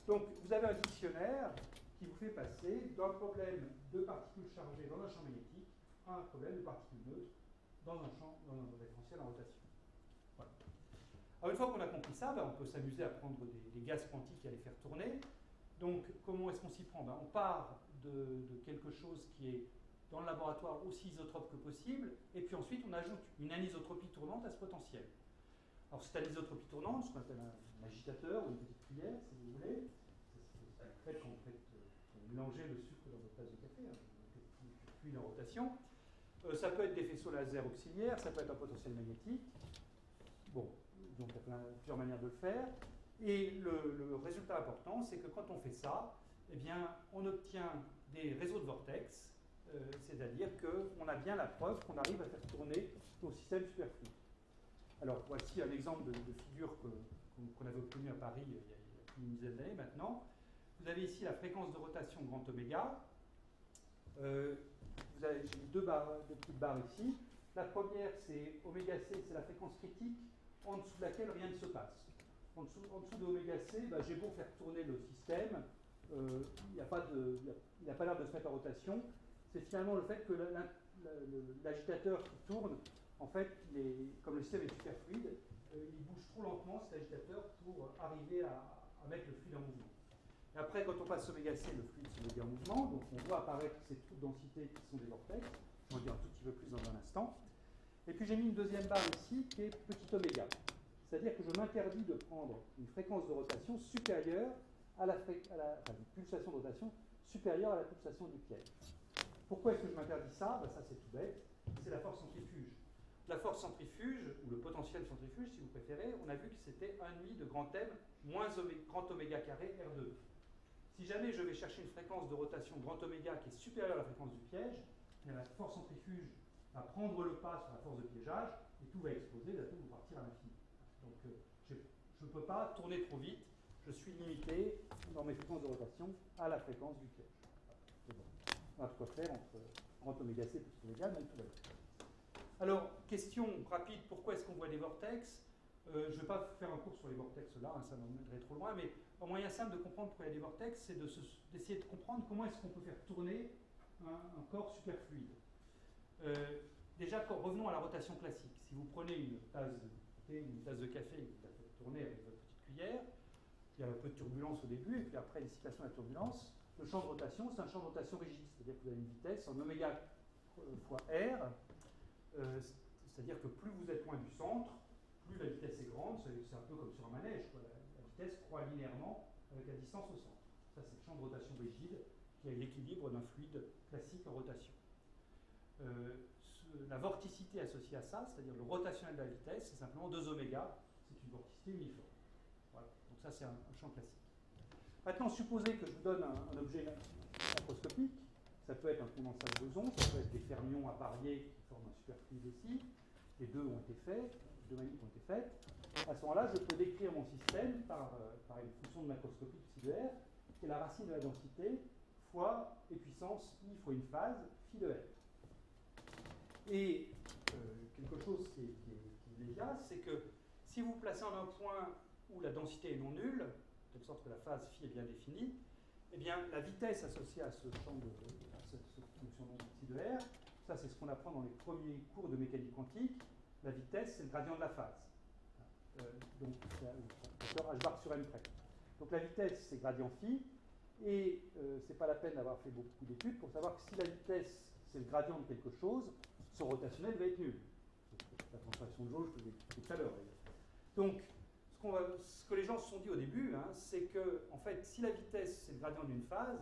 Donc, vous avez un dictionnaire qui vous fait passer d'un problème de particules chargées dans un champ magnétique à un problème de particules neutres dans un référentiel en rotation. Voilà. Alors une fois qu'on a compris ça, on peut s'amuser à prendre des gaz quantiques et à les faire tourner. Donc comment est-ce qu'on s'y prend? On part de quelque chose qui est dans le laboratoire aussi isotrope que possible, et puis ensuite on ajoute une anisotropie tournante à ce potentiel. Alors cette anisotropie tournante, ce qu'on appelle un agitateur ou une petite cuillère, si vous voulez, c'est le fait quand vous mélangez le sucre dans votre tasse de café, puis en rotation. Ça peut être des faisceaux laser auxiliaires, ça peut être un potentiel magnétique. Bon, donc il y a plusieurs manières de le faire. Et le résultat important, c'est que quand on fait ça, eh bien, on obtient des réseaux de vortex, c'est-à-dire qu'on a bien la preuve qu'on arrive à faire tourner nos systèmes superflus. Alors, voici un exemple de figure qu'on avait obtenue à Paris il y a une dizaine d'années maintenant. Vous avez ici la fréquence de rotation grand oméga. J'ai mis deux petites barres ici. La première, c'est oméga C, c'est la fréquence critique en dessous de laquelle rien ne se passe. En dessous de oméga C, j'ai beau faire tourner le système, il n'a pas l'air de se mettre en rotation. C'est finalement le fait que l'agitateur qui tourne, en fait, comme le système est super fluide, il bouge trop lentement cet agitateur pour arriver à mettre le fluide en mouvement. Et après, quand on passe oméga C, le fluide se met en mouvement, donc on voit apparaître ces trous de densité qui sont des vortex. Je vais en dire un tout petit peu plus dans un instant. Et puis j'ai mis une deuxième barre ici qui est petit oméga. C'est-à-dire que je m'interdis de prendre une fréquence de rotation supérieure à une pulsation de rotation supérieure à la pulsation du piège. Pourquoi est-ce que je m'interdis ça? Ça c'est tout bête, c'est la force centrifuge. La force centrifuge, ou le potentiel centrifuge si vous préférez, on a vu que c'était 1,5 de grand M moins grand oméga carré R2. Si jamais je vais chercher une fréquence de rotation grand oméga qui est supérieure à la fréquence du piège, la force centrifuge va prendre le pas sur la force de piégeage et tout va exploser, tout va partir à l'infini. Donc je ne peux pas tourner trop vite, je suis limité dans mes fréquences de rotation à la fréquence du piège. C'est bon. On a de quoi faire entre grand oméga C et petit oméga, mais tout va bien. Alors, question rapide, pourquoi est-ce qu'on voit des vortex? Je ne vais pas faire un cours sur les vortex là, ça m'emmènerait trop loin, mais un moyen simple de comprendre pourquoi il y a des vortex, c'est d'essayer de comprendre comment est-ce qu'on peut faire tourner un corps superfluide. Déjà, revenons à la rotation classique. Si vous prenez une tasse de café et que vous la faites tourner avec votre petite cuillère, il y a un peu de turbulence au début, et puis après, dissipation de la turbulence. Le champ de rotation, c'est un champ de rotation rigide, c'est-à-dire que vous avez une vitesse en oméga fois R, c'est-à-dire que plus vous êtes loin du centre, plus la vitesse est grande, c'est un peu comme sur un manège, quoi. La vitesse croît linéairement avec la distance au centre. Ça, c'est le champ de rotation rigide qui est l'équilibre d'un fluide classique en rotation. La vorticité associée à ça, c'est-à-dire le rotationnel de la vitesse, c'est simplement 2 oméga, c'est une vorticité uniforme. Voilà. Donc ça, c'est un champ classique. Maintenant, supposez que je vous donne un objet macroscopique, ça peut être un condensat de boson, ça peut être des fermions appariés qui forment un superfluide aussi, les deux ont été faits, les deux manips ont été faites. À ce moment-là, je peux décrire mon système par une fonction de macroscopie de phi de R, qui est la racine de la densité fois e puissance i fois une phase phi de R. Et quelque chose qui est immédiat, c'est que si vous placez en un point où la densité est non nulle, de telle sorte que la phase phi est bien définie, eh bien la vitesse associée à ce champ cette fonction de phi de R, ça c'est ce qu'on apprend dans les premiers cours de mécanique quantique, la vitesse c'est le gradient de la phase. Donc h bar sur m près. Donc la vitesse c'est gradient phi, et c'est pas la peine d'avoir fait beaucoup d'études pour savoir que si la vitesse c'est le gradient de quelque chose, son rotationnel va être nul. La translation de jauge, je vous l'ai expliqué tout à l'heure. Donc, ce que les gens se sont dit au début, c'est que, en fait, si la vitesse c'est le gradient d'une phase,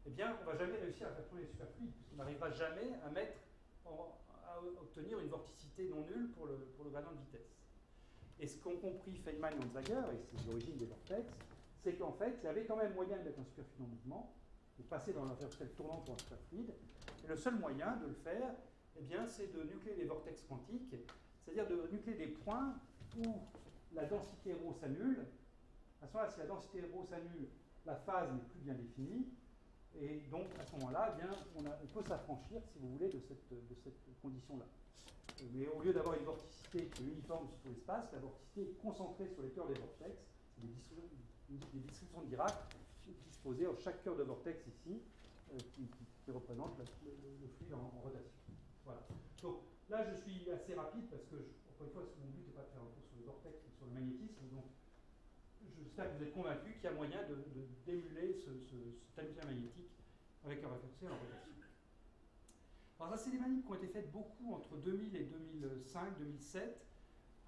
eh bien, on ne va jamais réussir à faire tourner les superfluides, puisqu'on n'arrivera jamais à obtenir une vorticité non nulle pour le gradient de vitesse. Et ce qu'ont compris Feynman et Onsager, et c'est l'origine des vortex, c'est qu'en fait, il y avait quand même moyen de mettre un superfluide en mouvement, de passer dans l'intervalle tournant pour un superfluide, et le seul moyen de le faire, eh bien, c'est de nucléer des vortex quantiques, c'est-à-dire de nucléer des points où la densité ρ s'annule. À ce moment-là, si la densité ρ s'annule, la phase n'est plus bien définie, et donc à ce moment-là, eh bien, on peut s'affranchir, si vous voulez, de cette condition-là. Mais au lieu d'avoir une vorticité qui est uniforme sur tout l'espace, la vorticité est concentrée sur les cœurs des vortex, c'est des distributions de Dirac disposées en chaque cœur de vortex ici, qui représente le fluide en rotation. Voilà. Donc là, je suis assez rapide parce que, encore encore une fois, mon but n'est pas de faire un cours sur le vortex, mais sur le magnétisme. Donc, j'espère que vous êtes convaincus qu'il y a moyen d'émuler cet amusement magnétique avec un référentiel en rotation. Alors ça, c'est des manips qui ont été faites beaucoup entre 2000 et 2005, 2007.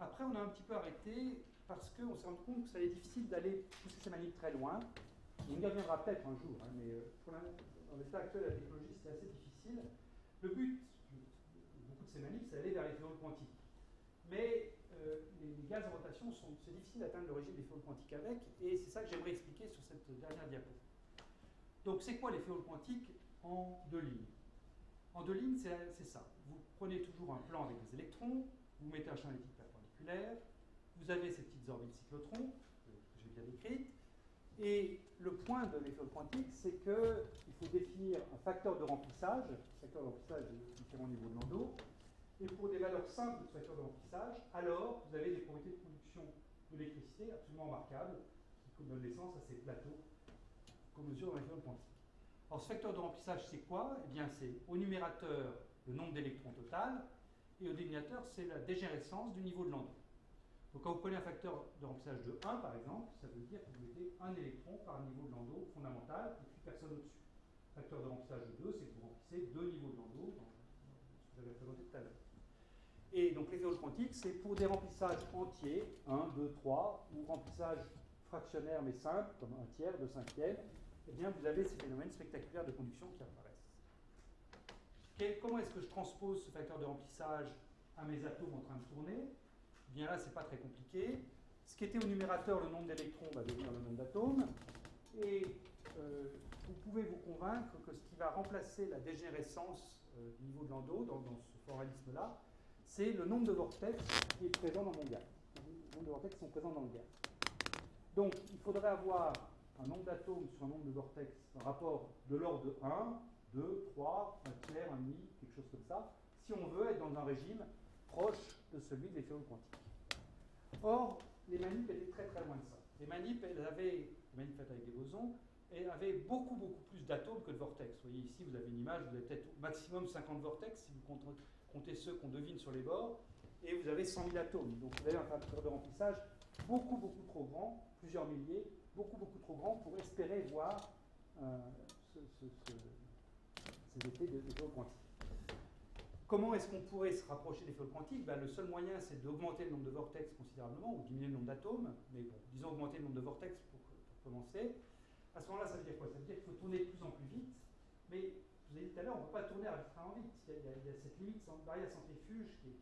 Après, on a un petit peu arrêté parce qu'on s'est rendu compte que ça allait être difficile d'aller pousser ces manips très loin. On y reviendra peut-être un jour, hein, mais dans l'état actuel de la technologie, c'est assez difficile. Le but de beaucoup de ces manips, c'est d'aller vers les féroles quantiques. Mais les gaz en rotation, c'est difficile d'atteindre le régime des féroles quantiques avec, et c'est ça que j'aimerais expliquer sur cette dernière diapo. Donc, c'est quoi les féroles quantiques en deux lignes? En deux lignes, c'est ça. Vous prenez toujours un plan avec des électrons, vous mettez un champ magnétique perpendiculaire, vous avez ces petites orbites cyclotrons, que j'ai bien décrites, et le point de l'effet quantique, c'est qu'il faut définir un facteur de remplissage de différents niveaux de Landau, et pour des valeurs simples de ce facteur de remplissage, alors vous avez des propriétés de conduction de l'électricité absolument remarquables, qui donnent naissance à ces plateaux qu'on mesure dans l'effet quantique. Alors ce facteur de remplissage, c'est quoi? Eh bien, c'est au numérateur le nombre d'électrons total, et au dénominateur, c'est la dégénérescence du niveau de Landau. Donc quand vous prenez un facteur de remplissage de 1, par exemple, ça veut dire que vous mettez un électron par niveau de Landau fondamental, et puis personne au-dessus. Facteur de remplissage de 2, c'est que vous remplissez deux niveaux de Landau, dans ce que j'avais présenté tout à l'heure. Et donc l'effet Hall quantique, c'est pour des remplissages entiers, 1, 2, 3, ou remplissage fractionnaire mais simple, comme un tiers, 2 cinquièmes, eh bien vous avez ces phénomènes spectaculaires de conduction qui apparaissent. Comment est-ce que je transpose ce facteur de remplissage à mes atomes en train de tourner? Eh bien là, c'est pas très compliqué. Ce qui était au numérateur, le nombre d'électrons, va devenir le nombre d'atomes. Et vous pouvez vous convaincre que ce qui va remplacer la dégénérescence du niveau de Landau dans ce formalisme-là, c'est le nombre de vortex qui est présent dans mon gaz. Le nombre de vortex qui sont présents dans le gaz. Donc, il faudrait avoir un nombre d'atomes sur un nombre de vortex, un rapport de l'ordre de 1, 2, 3, un tiers, un demi, quelque chose comme ça, si on veut être dans un régime proche de celui de l'effet Hall quantique. Or, les manips étaient très très loin de ça. Les manips faites avec des bosons, avaient beaucoup plus d'atomes que de vortex. Vous voyez ici, vous avez une image, vous avez peut-être au maximum 50 vortex, si vous comptez ceux qu'on devine sur les bords, et vous avez 100 000 atomes. Donc vous avez un facteur de remplissage beaucoup trop grand, plusieurs milliers, beaucoup trop grand pour espérer voir ces effets de Hall quantique. Comment est-ce qu'on pourrait se rapprocher des féroles quantiques? Le seul moyen, c'est d'augmenter le nombre de vortex considérablement, ou diminuer le nombre d'atomes, mais bon, disons augmenter le nombre de vortex pour commencer. À ce moment-là, ça veut dire quoi? Ça veut dire qu'il faut tourner de plus en plus vite, mais je vous ai dit tout à l'heure, on ne peut pas tourner arbitrairement vite. Il y a cette limite, barrière centrifuge qui est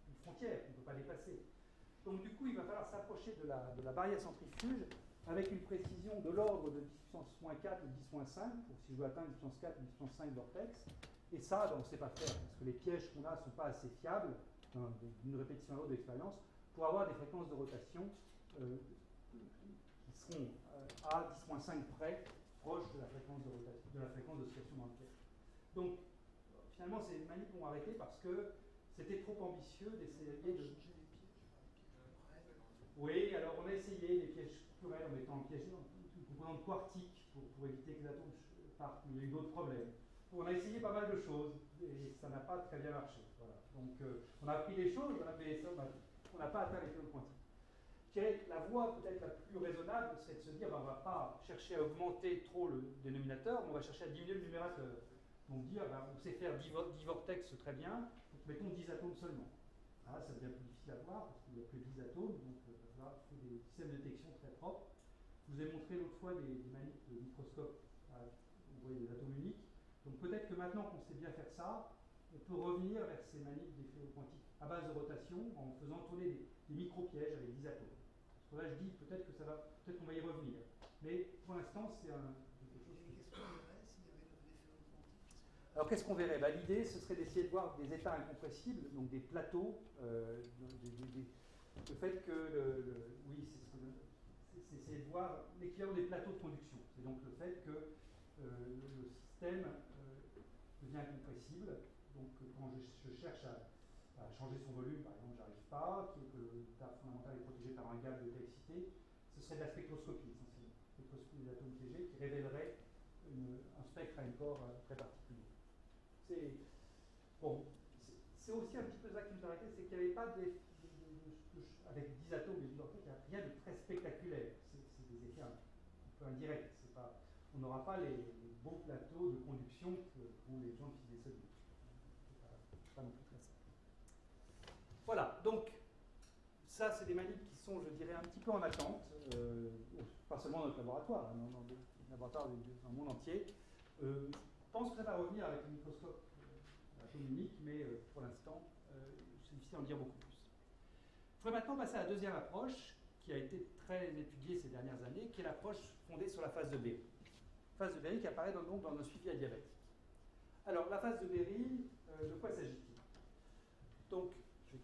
une frontière qu'on ne peut pas dépasser. Donc du coup, il va falloir s'approcher de la barrière centrifuge avec une précision de l'ordre de 10 puissance moins 4 ou 10 moins 5, pour si je veux atteindre 10 puissance 4 ou 10 puissance 5 vortex. Et ça, on ne sait pas faire, parce que les pièges qu'on a ne sont pas assez fiables, d'une répétition à l'autre d'expérience, pour avoir des fréquences de rotation qui seront à 10 moins 5 près, proches de la fréquence de rotation, de la fréquence d'oscillation dans le piège. Donc, finalement, ces manips ont arrêté parce que c'était trop ambitieux d'essayer de... Oui, alors on a essayé les pièges structurels en mettant un piège, une composante quartique pour éviter que les atomes partent, mais il y a eu d'autres problèmes. On a essayé pas mal de choses et ça n'a pas très bien marché. Voilà. Donc on a appris des choses, mais ça, on n'a pas atteint les féroles quantiques. Je dirais que la voie peut-être la plus raisonnable, c'est de se dire on ne va pas chercher à augmenter trop le dénominateur, mais on va chercher à diminuer le numérateur. Donc dire on sait faire 10 vortex très bien, donc mettons 10 atomes seulement. Ah, ça devient plus difficile à voir parce qu'il n'y a que 10 atomes, donc il va falloir faire des systèmes de détection très propres. Je vous ai montré l'autre fois des manips de microscope, vous voyez des atomes uniques. Donc peut-être que maintenant qu'on sait bien faire ça, on peut revenir vers ces manips des féroles quantiques à base de rotation en faisant tourner des micro-pièges avec 10 atomes. Parce que là je dis peut-être qu'on va y revenir. Mais pour l'instant c'est quelque chose qui... Qu'est-ce qu'on verrait s'il y avait des féroles quantiques? Alors qu'est-ce qu'on verrait? L'idée ce serait d'essayer de voir des états incompressibles, donc des plateaux, le fait que c'est essayer de voir l'équivalent des plateaux de conduction. C'est donc le fait que le système devient incompressible. Donc quand je cherche à changer son volume, par exemple, j'arrive pas, que l'état fondamental est protégé par un gap de K-excité, ce serait de la spectroscopie essentiellement. Spectroscopie des atomes piégés qui révélerait un spectre à un corps très particulier. C'est aussi un petit peu j'ai arrêté, c'est qu'il n'y avait pas avec 10 atomes et 10 orthotes, il n'y a rien de très spectaculaire. C'est des effets un peu indirects. On n'aura pas les beaux plateaux de conduction pour les gens qui faisaient solides. C'est pas non plus très simple. Voilà, donc ça, c'est des manips qui sont, je dirais, un petit peu en attente, pas seulement dans notre laboratoire, hein, dans les laboratoires dans le monde entier. Je pense que ça va revenir avec le microscope atomique, mais pour l'instant, c'est difficile d'en dire beaucoup plus. Je voudrais maintenant passer à la deuxième approche, qui a été très étudiée ces dernières années, qui est l'approche fondée sur la phase de Berry. Phase de Berry qui apparaît donc dans nos suivis adiabatiques. Alors, la phase de Berry, de quoi s'agit-il? Donc, je vais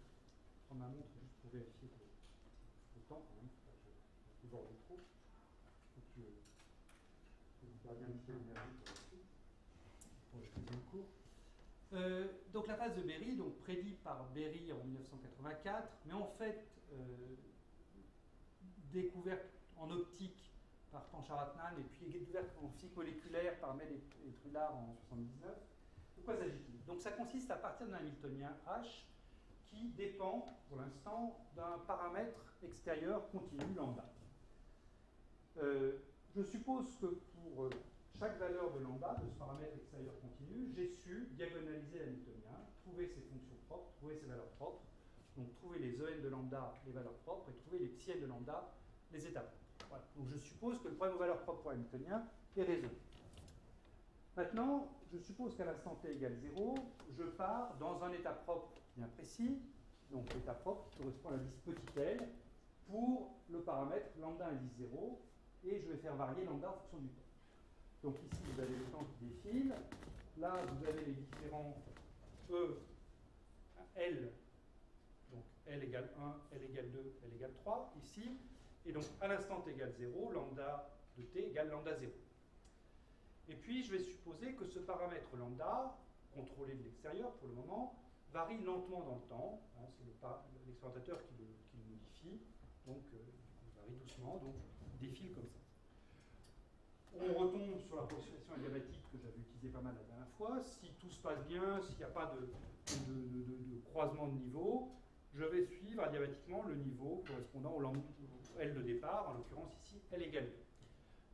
prendre ma montre juste pour vérifier le temps quand même, je déborde trop. Donc, je vous garder un petit peu d'énergie pour la suite, pour le deuxième cours. Donc la phase de Berry, donc prédit par Berry en 1984, mais en fait découverte en optique par Pancharatnam et puis découverte en physique moléculaire par Mel et Trullard en 1979. De quoi s'agit-il? Donc ça consiste à partir d'un Hamiltonien H qui dépend pour l'instant d'un paramètre extérieur continu lambda. Je suppose que pour chaque valeur de lambda, de ce paramètre extérieur continu, j'ai su diagonaliser l'hamiltonien, trouver ses fonctions propres, trouver ses valeurs propres, donc trouver les En de lambda, les valeurs propres, et trouver les psi de lambda, les états propres. Voilà. Donc je suppose que le problème aux valeurs propres pour l'hamiltonien est résolu. Maintenant, je suppose qu'à l'instant t égale 0, je pars dans un état propre bien précis, donc l'état propre qui correspond à l'indice petit l, pour le paramètre lambda indice 0, et je vais faire varier lambda en fonction du temps. Donc ici, vous avez le temps qui défile. Là, vous avez les différents E, L. Donc L égale 1, L égale 2, L égale 3, ici. Et donc, à l'instant t égale 0, lambda de t égale lambda 0. Et puis, je vais supposer que ce paramètre lambda, contrôlé de l'extérieur pour le moment, varie lentement dans le temps. Hein, c'est l'expérimentateur qui le modifie. Donc, il varie doucement, donc il défile comme ça. On retombe sur l'approximation adiabatique que j'avais utilisée pas mal la dernière fois. Si tout se passe bien, s'il n'y a pas de croisement de niveau, je vais suivre adiabatiquement le niveau correspondant au L de départ, en l'occurrence ici, L égale 2.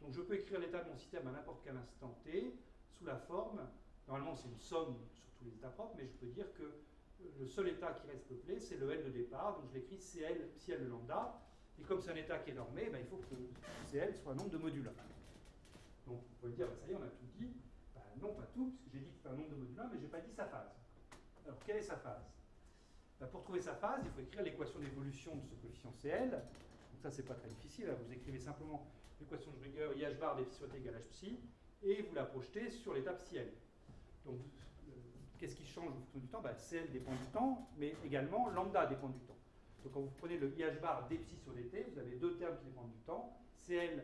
Donc je peux écrire l'état de mon système à n'importe quel instant t sous la forme, normalement c'est une somme sur tous les états propres, mais je peux dire que le seul état qui reste peuplé, c'est le L de départ, donc je l'écris CL, psi L de lambda, et comme c'est un état qui est normé, ben, il faut que CL soit un nombre de modulins. Donc vous pouvez dire, bah, ça y est, on a tout dit. Ben, non, pas tout, puisque j'ai dit que c'était un nombre de modulins, mais je n'ai pas dit sa phase. Alors, quelle est sa phase? Ben, pour trouver sa phase, il faut écrire l'équation d'évolution de ce coefficient CL. Donc ça, c'est pas très difficile. Là. Vous écrivez simplement l'équation de Schrödinger, IH bar des psi soit égal à H psi, et vous la projetez sur l'état psi L. Donc, qu'est-ce qui change en fonction du temps? Ben, CL dépend du temps, mais également lambda dépend du temps. Donc, quand vous prenez le IH bar d psi sur dt, vous avez deux termes qui dépendent du temps, CL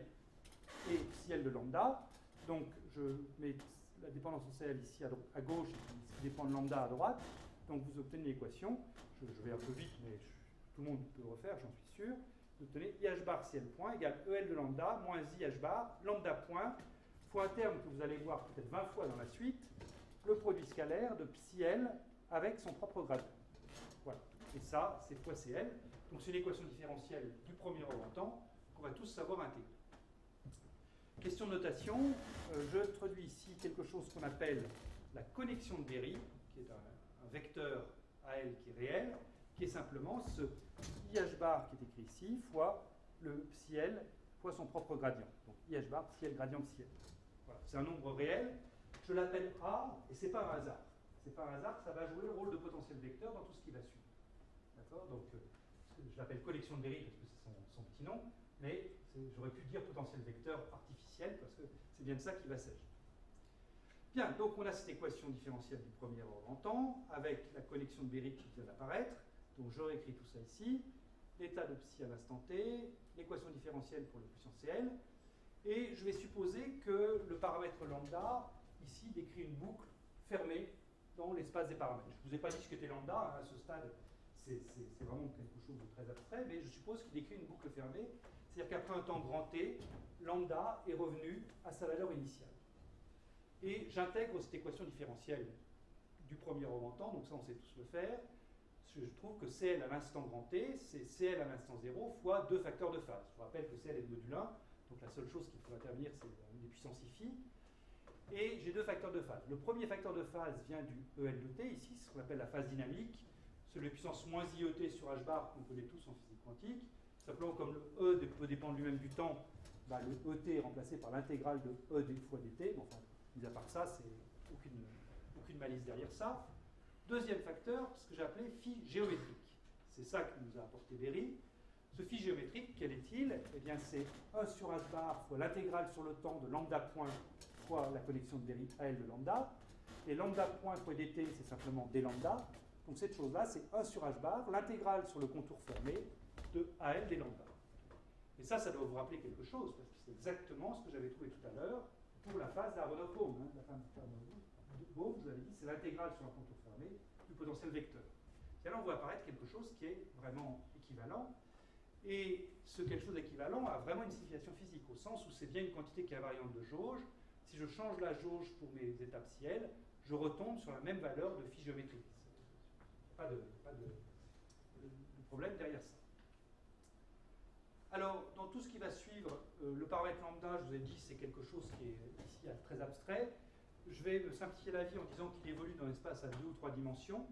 et psi L de lambda. Donc je mets la dépendance en CL ici à gauche et qui dépend de lambda à droite. Donc vous obtenez l'équation, je vais un peu vite, mais tout le monde peut le refaire, j'en suis sûr. Vous obtenez IH bar CL point égale EL de lambda moins IH bar lambda point fois un terme que vous allez voir peut-être 20 fois dans la suite, le produit scalaire de psi L avec son propre gradient. Voilà. Et ça, c'est fois CL. Donc c'est une équation différentielle du premier ordre en temps qu'on va tous savoir intégrer. Question de notation, j'introduis ici quelque chose qu'on appelle la connexion de Berry, qui est un vecteur AL qui est réel, qui est simplement ce IH bar qui est écrit ici, fois le psi L, fois son propre gradient. Donc IH bar, psi L, gradient psi L. Voilà. C'est un nombre réel, je l'appelle A, et ce n'est pas un hasard. C'est pas un hasard, ça va jouer le rôle de potentiel vecteur dans tout ce qui va suivre. D'accord? Donc je l'appelle collection de Berry parce que c'est son petit nom, mais j'aurais pu dire potentiel vecteur artificiel parce que c'est bien de ça qu'il va s'agir. Bien, donc on a cette équation différentielle du premier ordre en temps avec la connexion de Berry qui vient d'apparaître. Donc je réécris tout ça ici, l'état de psi à l'instant t, l'équation différentielle pour le coefficient CL, et je vais supposer que le paramètre lambda ici décrit une boucle fermée dans l'espace des paramètres. Je ne vous ai pas dit ce qu'était lambda, hein, à ce stade c'est vraiment quelque chose de très abstrait, mais je suppose qu'il décrit une boucle fermée, c'est-à-dire qu'après un temps grand t, lambda est revenu à sa valeur initiale. Et j'intègre cette équation différentielle du premier ordre en temps, donc ça on sait tous le faire, je trouve que CL à l'instant grand T, c'est CL à l'instant 0 fois 2 facteurs de phase. Je vous rappelle que CL est de module 1, donc la seule chose qui peut intervenir, c'est les puissances phi. Et j'ai 2 facteurs de phase. Le premier facteur de phase vient du EL de T, ici, ce qu'on appelle la phase dynamique. C'est le puissance moins IET sur H bar, qu'on connaît tous en physique quantique. Simplement, comme le E peut dépendre lui-même du temps, bah, le ET est remplacé par l'intégrale de E fois dt. Bon, enfin, mis à part ça, c'est aucune malice derrière ça. Deuxième facteur, ce que j'ai appelé phi géométrique. C'est ça que nous a apporté Berry. Ce phi géométrique, quel est-il? Eh bien, c'est 1 sur h bar fois l'intégrale sur le temps de lambda point fois la connexion de Berry à L de lambda. Et lambda point fois dt, c'est simplement d lambda. Donc cette chose-là, c'est 1 sur h bar, l'intégrale sur le contour fermé de AL d lambda. Et ça doit vous rappeler quelque chose, parce que c'est exactement ce que j'avais trouvé tout à l'heure pour la phase d'Aronoff-Bohm. La phase d'Aronoff-Bohm, je vous avais dit, c'est l'intégrale sur un contour fermé du potentiel vecteur. Et là, on voit apparaître quelque chose qui est vraiment équivalent. Et ce quelque chose d'équivalent a vraiment une signification physique, au sens où c'est bien une quantité qui est invariante de jauge. Si je change la jauge pour mes étapes ciel, je retombe sur la même valeur de phi géométrique. Pas de problème derrière ça. Alors, dans tout ce qui va suivre, le paramètre lambda, je vous ai dit, c'est quelque chose qui est ici très abstrait. Je vais me simplifier la vie en disant qu'il évolue dans l'espace à 2 ou 3 dimensions.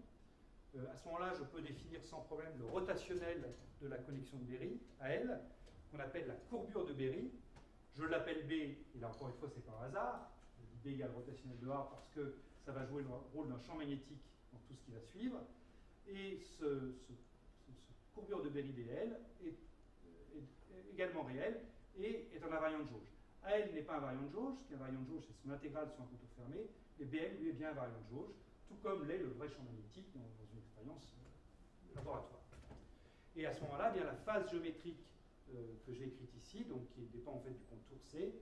À ce moment-là, je peux définir sans problème le rotationnel de la connexion de Berry à L, qu'on appelle la courbure de Berry. Je l'appelle B, et là encore une fois, c'est par hasard. Je dis B égale rotationnel de A parce que ça va jouer le rôle d'un champ magnétique dans tout ce qui va suivre. Et ce courbure de Berry BL est également réel et est un invariant de jauge. AL n'est pas un invariant de jauge, ce qui est un invariant de jauge, c'est son intégrale sur un contour fermé, et BL, lui, est bien un invariant de jauge, tout comme l'est le vrai champ magnétique dans une expérience laboratoire. Et à ce moment-là, bien la phase géométrique que j'ai écrite ici, donc qui dépend en fait du contour C,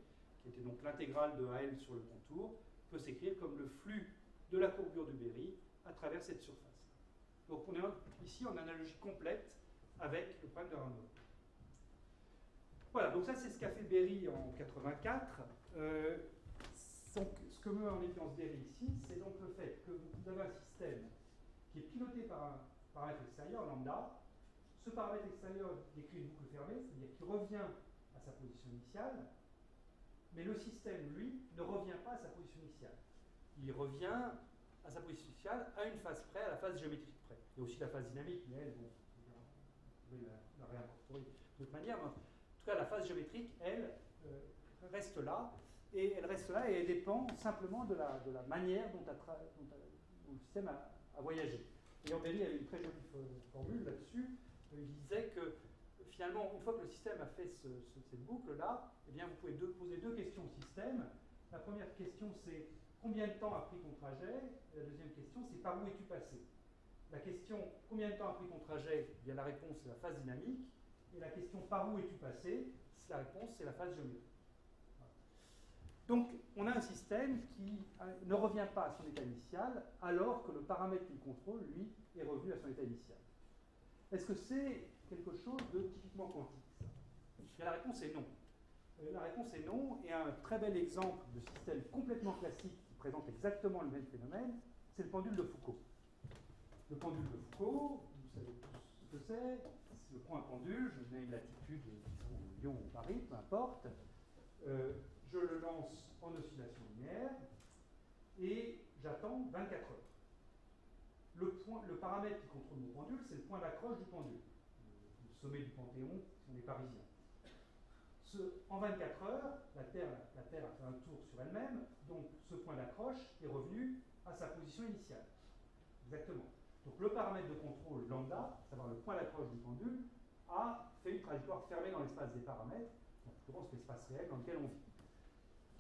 qui était donc l'intégrale de AL sur le contour, peut s'écrire comme le flux de la courbure de Berry à travers cette surface. Donc on est ici en analogie complète avec le problème de Aronoff. Voilà, donc ça c'est ce qu'a fait Berry en 84. Donc, ce que met en évidence Berry ici, c'est donc le fait que vous avez un système qui est piloté par un paramètre extérieur, lambda. Ce paramètre extérieur décrit une boucle fermée, c'est-à-dire qu'il revient à sa position initiale, mais le système, lui, ne revient pas à sa position initiale. Il revient à sa position initiale à une phase près, à la phase géométrique près. Il y a aussi la phase dynamique, mais elle, bon, vous pouvez la réincorporer de toute manière. Mais en tout cas, la phase géométrique, elle, reste là. Et elle reste là et elle dépend simplement de la manière dont le système a voyagé. Et Berry avait une très jolie formule là-dessus. Il disait que finalement, une fois que le système a fait cette boucle-là, eh bien, vous pouvez poser 2 questions au système. La première question, c'est combien de temps a pris ton trajet? Et la deuxième question, c'est par où es-tu passé? La question combien de temps a pris ton trajet? Eh bien, la réponse, c'est la phase dynamique. Et la question par où es-tu passé? La réponse, c'est la phase géométrique. Donc, on a un système qui ne revient pas à son état initial, alors que le paramètre qu'il contrôle, lui, est revenu à son état initial. Est-ce que c'est quelque chose de typiquement quantique, ça? Et la réponse est non. La réponse est non, et un très bel exemple de système complètement classique qui présente exactement le même phénomène, c'est le pendule de Foucault. Le pendule de Foucault, vous savez tous ce que c'est. Je prends un pendule, je mets une latitude, disons Lyon ou Paris, peu importe. Je le lance en oscillation linéaire et j'attends 24 heures. Le paramètre qui contrôle mon pendule, c'est le point d'accroche du pendule, le sommet du Panthéon si on est parisien. En 24 heures, la Terre a fait un tour sur elle-même, donc ce point d'accroche est revenu à sa position initiale. Exactement. Donc le paramètre de contrôle lambda, à savoir le point d'accroche du pendule, a fait une trajectoire fermée dans l'espace des paramètres, en l'occurrence l'espace réel dans lequel on vit.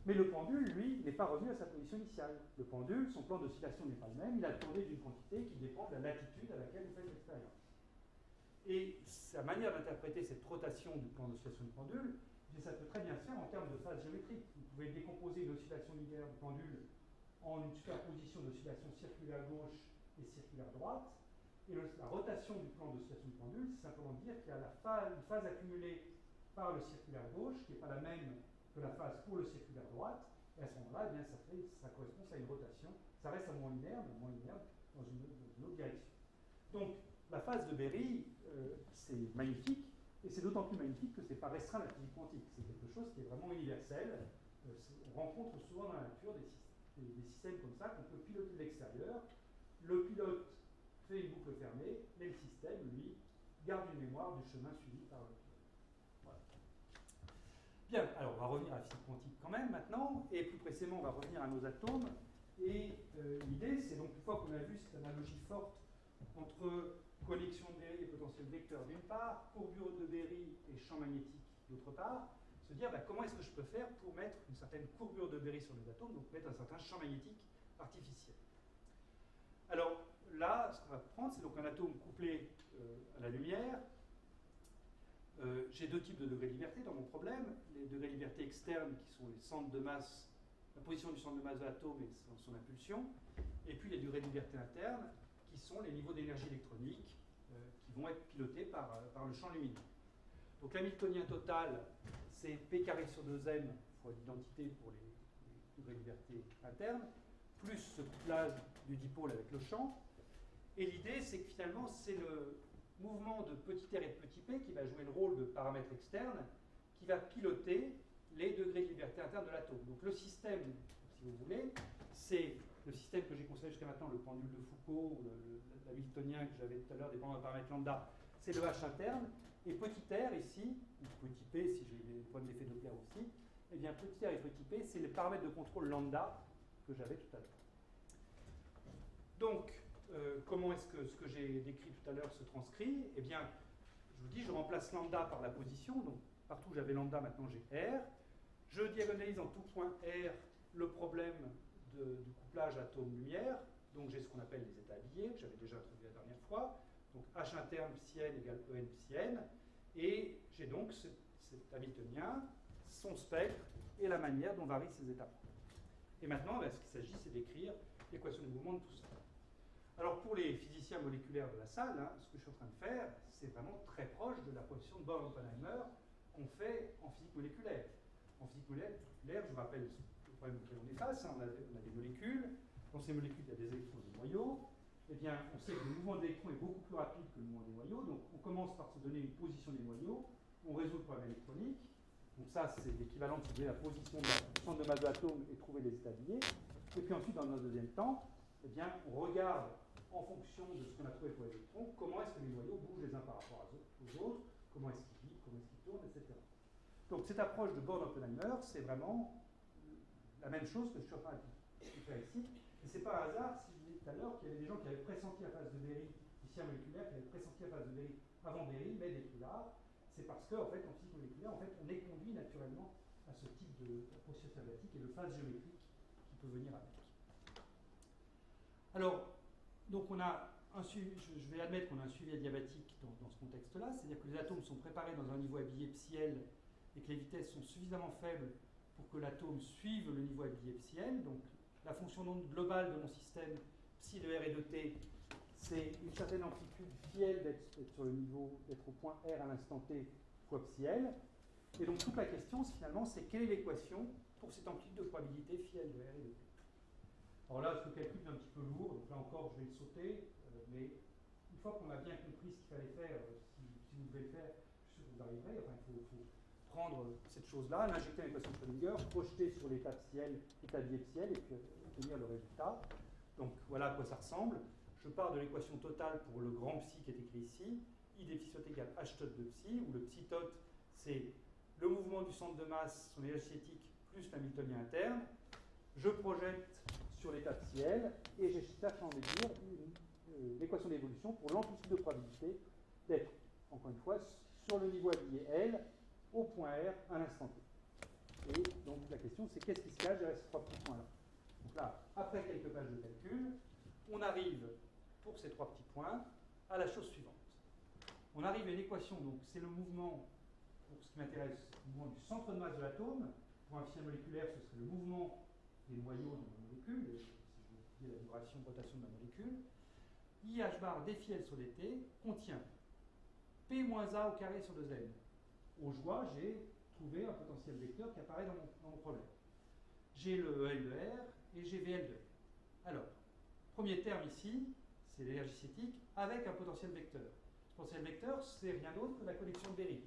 Mais le pendule, lui, n'est pas revenu à sa position initiale. Le pendule, son plan d'oscillation n'est pas le même, il a tourné d'une quantité qui dépend de la latitude à laquelle vous faites l'expérience. Et sa manière d'interpréter cette rotation du plan d'oscillation du pendule, ça peut très bien se faire en termes de phase géométrique. Vous pouvez décomposer une oscillation linéaire du pendule en une superposition d'oscillations circulaire gauche et circulaire droite. Et la rotation du plan d'oscillation du pendule, c'est simplement dire qu'il y a une phase accumulée par le circulaire gauche, qui n'est pas la même que la phase pour le circulaire droite, et à ce moment-là, eh bien, ça correspond à une rotation. Ça reste un mouvement linéaire, mais un mouvement linéaire dans une autre direction. Donc, la phase de Berry, c'est magnifique, et c'est d'autant plus magnifique que ce n'est pas restreint à la physique quantique. C'est quelque chose qui est vraiment universel. On rencontre souvent dans la nature des systèmes comme ça qu'on peut piloter de l'extérieur. Le pilote fait une boucle fermée, mais le système, lui, garde une mémoire du chemin suivi par le pilote. Voilà. Bien, alors on va revenir à la physique quantique quand même maintenant, et plus précisément on va revenir à nos atomes. Et l'idée, c'est donc, une fois qu'on a vu cette analogie forte entre connexion de Berry et potentiel vecteur d'une part, courbure de Berry et champ magnétique d'autre part, se dire comment est-ce que je peux faire pour mettre une certaine courbure de Berry sur les atomes, donc mettre un certain champ magnétique artificiel. Alors là, ce qu'on va prendre, c'est donc un atome couplé à la lumière. J'ai deux types de degrés de liberté dans mon problème. Les degrés de liberté externes, qui sont les centres de masse, la position du centre de masse de l'atome et son impulsion, et puis les degrés de liberté internes, qui sont les niveaux d'énergie électronique qui vont être pilotés par le champ lumineux. Donc l'hamiltonien total, c'est P carré sur 2m fois l'identité pour les degrés de liberté internes, plus ce couplage du dipôle avec le champ. Et l'idée, c'est que finalement, c'est le mouvement de petit r et de petit p qui va jouer le rôle de paramètre externe, qui va piloter les degrés de liberté interne de l'atome. Donc le système, si vous voulez, c'est le système que j'ai considéré jusqu'à maintenant, le pendule de Foucault, l'hamiltonien que j'avais tout à l'heure, dépendant d'un paramètre lambda, c'est le H interne, et petit r ici, ou petit p si j'ai des problèmes d'effet Doppler aussi, eh bien petit r et petit p, c'est les paramètres de contrôle lambda que j'avais tout à l'heure. Donc, comment est-ce que ce que j'ai décrit tout à l'heure se transcrit? Eh bien, je vous dis, je remplace lambda par la position, donc partout où j'avais lambda, maintenant j'ai r. Je diagonalise en tout point R le problème du couplage atome-lumière, donc j'ai ce qu'on appelle les états liés, que j'avais déjà introduit la dernière fois, donc H interne psi n égale En psi n, et j'ai donc cet hamiltonien, son spectre et la manière dont varient ces états. Et maintenant, ce qu'il s'agit, c'est d'écrire l'équation du mouvement de tout ça. Alors pour les physiciens moléculaires de la salle, ce que je suis en train de faire, c'est vraiment très proche de la position de Born-Oppenheimer qu'on fait en physique moléculaire. En physique moléculaire, je vous rappelle le problème auquel on est face, on a des molécules, dans ces molécules il y a des électrons et des noyaux, eh bien on sait que le mouvement des électrons est beaucoup plus rapide que le mouvement des noyaux, donc on commence par se donner une position des noyaux, on résout le problème électronique, donc ça c'est l'équivalent de se donner la position du centre de masse de l'atome et trouver les états liés, et puis ensuite dans un deuxième temps, eh bien on regarde en fonction de ce qu'on a trouvé pour les électrons, comment est-ce que les noyaux bougent les uns par rapport aux autres, comment est-ce qu'ils vibrent, comment est-ce qu'ils tournent, etc. Donc cette approche de Born-Oppenheimer, c'est vraiment la même chose que je suis en train de faire ici. Et c'est pas un hasard, si je vous disais tout à l'heure, qu'il y avait des gens qui avaient pressenti la phase de Berry, ici en moléculaire, qui avaient pressenti la phase de Berry avant Berry, mais des plus là. C'est parce qu'en fait, en physique moléculaire, en fait, on est conduit naturellement à ce type de processus ablatique et de phase géométrique qui peut venir avec. Alors, donc on a un suivi, je vais admettre qu'on a un suivi adiabatique dans ce contexte-là, c'est-à-dire que les atomes sont préparés dans un niveau habillé psi L et que les vitesses sont suffisamment faibles pour que l'atome suive le niveau habillé psi L. Donc la fonction d'onde globale de mon système psi de R et de T, c'est une certaine amplitude phi L d'être sur le niveau, d'être au point R à l'instant T fois psi L. Et donc toute la question finalement c'est quelle est l'équation pour cette amplitude de probabilité phi L de R et de T. Alors là, ce calcul est un petit peu lourd, donc là encore, je vais le sauter, mais une fois qu'on a bien compris ce qu'il fallait faire, si vous devez le faire, je suis sûr que vous arriverez. Enfin, il faut prendre cette chose-là, l'injecter dans l'équation de Schrödinger, projeter sur l'état psi-L, état biais psi-L, et puis obtenir le résultat. Donc voilà à quoi ça ressemble. Je pars de l'équation totale pour le grand psi qui est écrit ici, I des psi tot égale h tot de psi, où le psi tot, c'est le mouvement du centre de masse, son énergie cinétique, plus l'hamiltonien interne. Je projette sur l'état psi-L, et j'ai cherché à en déduire l'équation d'évolution pour l'amplitude de probabilité d'être, encore une fois, sur le niveau habillé L, au point R, à l'instant T. Et donc la question, c'est qu'est-ce qui se cache derrière ces trois petits points-là. Donc là, après quelques pages de calcul, on arrive, pour ces trois petits points, à la chose suivante. On arrive à une équation, donc c'est le mouvement, pour ce qui m'intéresse, le mouvement du centre de masse de l'atome. Pour un fichier moléculaire, ce serait le mouvement des noyaux de ma molécule, si je dis la vibration, rotation de ma molécule. IH bar d phi L sur dt contient P moins A au carré sur 2n. Au joie, j'ai trouvé un potentiel vecteur qui apparaît dans mon problème. J'ai le EL de R et j'ai VL de R. Alors, premier terme ici, c'est l'énergie cinétique, avec un potentiel vecteur. Ce potentiel vecteur, c'est rien d'autre que la connexion de Berry.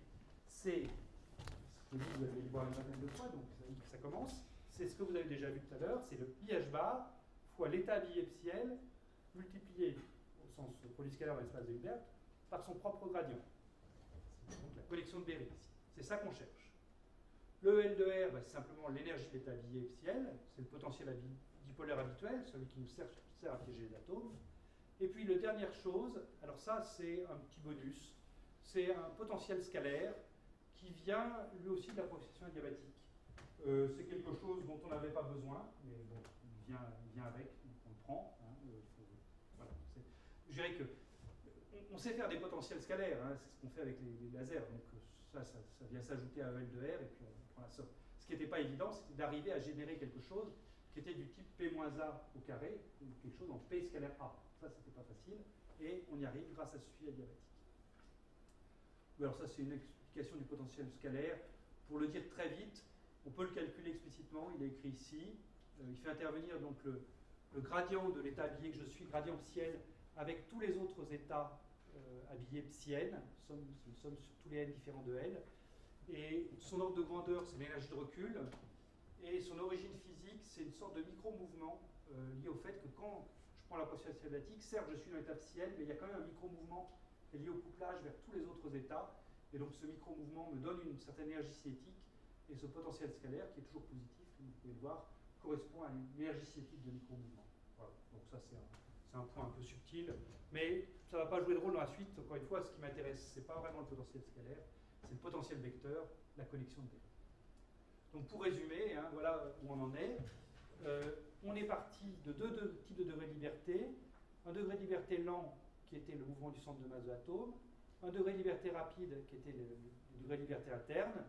C'est ce que vous allez le voir une vingtaine de fois, donc ça commence. C'est ce que vous avez déjà vu tout à l'heure, c'est le IH bar fois l'état biepsiel multiplié au sens produit scalaire dans l'espace de Hilbert par son propre gradient. C'est donc la connexion de Berry ici. C'est ça qu'on cherche. Le L de R, c'est simplement l'énergie d'état biepsiel, c'est le potentiel dipolaire habituel, celui qui nous sert à piéger les atomes. Et puis, la dernière chose, alors ça, c'est un petit bonus, c'est un potentiel scalaire qui vient lui aussi de la procession adiabatique. C'est quelque chose dont on n'avait pas besoin, mais bon, il vient avec, donc on le prend. Hein, voilà, je dirais que on sait faire des potentiels scalaires, hein, c'est ce qu'on fait avec les lasers, donc ça vient s'ajouter à EL de R et puis on prend la somme. Ce qui n'était pas évident, c'était d'arriver à générer quelque chose qui était du type P-A au carré, ou quelque chose en P scalaire A. Ça, c'était pas facile, et on y arrive grâce à ce suivi adiabatique. Alors ça, c'est une explication du potentiel scalaire. Pour le dire très vite, on peut le calculer explicitement, il est écrit ici. Il fait intervenir donc le gradient de l'état habillé que je suis, gradient psiel, avec tous les autres états habillés psienne, somme sur tous les n différents de L. Et son ordre de grandeur, c'est l'énergie de recul. Et son origine physique, c'est une sorte de micro-mouvement lié au fait que quand je prends la procession adiabatique, certes, je suis dans l'état psiel, mais il y a quand même un micro-mouvement qui est lié au couplage vers tous les autres états. Et donc ce micro-mouvement me donne une certaine énergie cinétique. Et ce potentiel scalaire, qui est toujours positif, comme vous pouvez le voir, correspond à une énergie cinétique de micro-mouvement. Voilà. Donc ça, c'est un point un peu subtil. Mais ça ne va pas jouer de rôle dans la suite. Encore une fois, ce qui m'intéresse, ce n'est pas vraiment le potentiel scalaire, c'est le potentiel vecteur, la connexion de Berry. Donc pour résumer, hein, voilà où on en est. On est parti de deux types de degrés de liberté. Un degré de liberté lent, qui était le mouvement du centre de masse de l'atome. Un degré de liberté rapide, qui était le degré de liberté interne.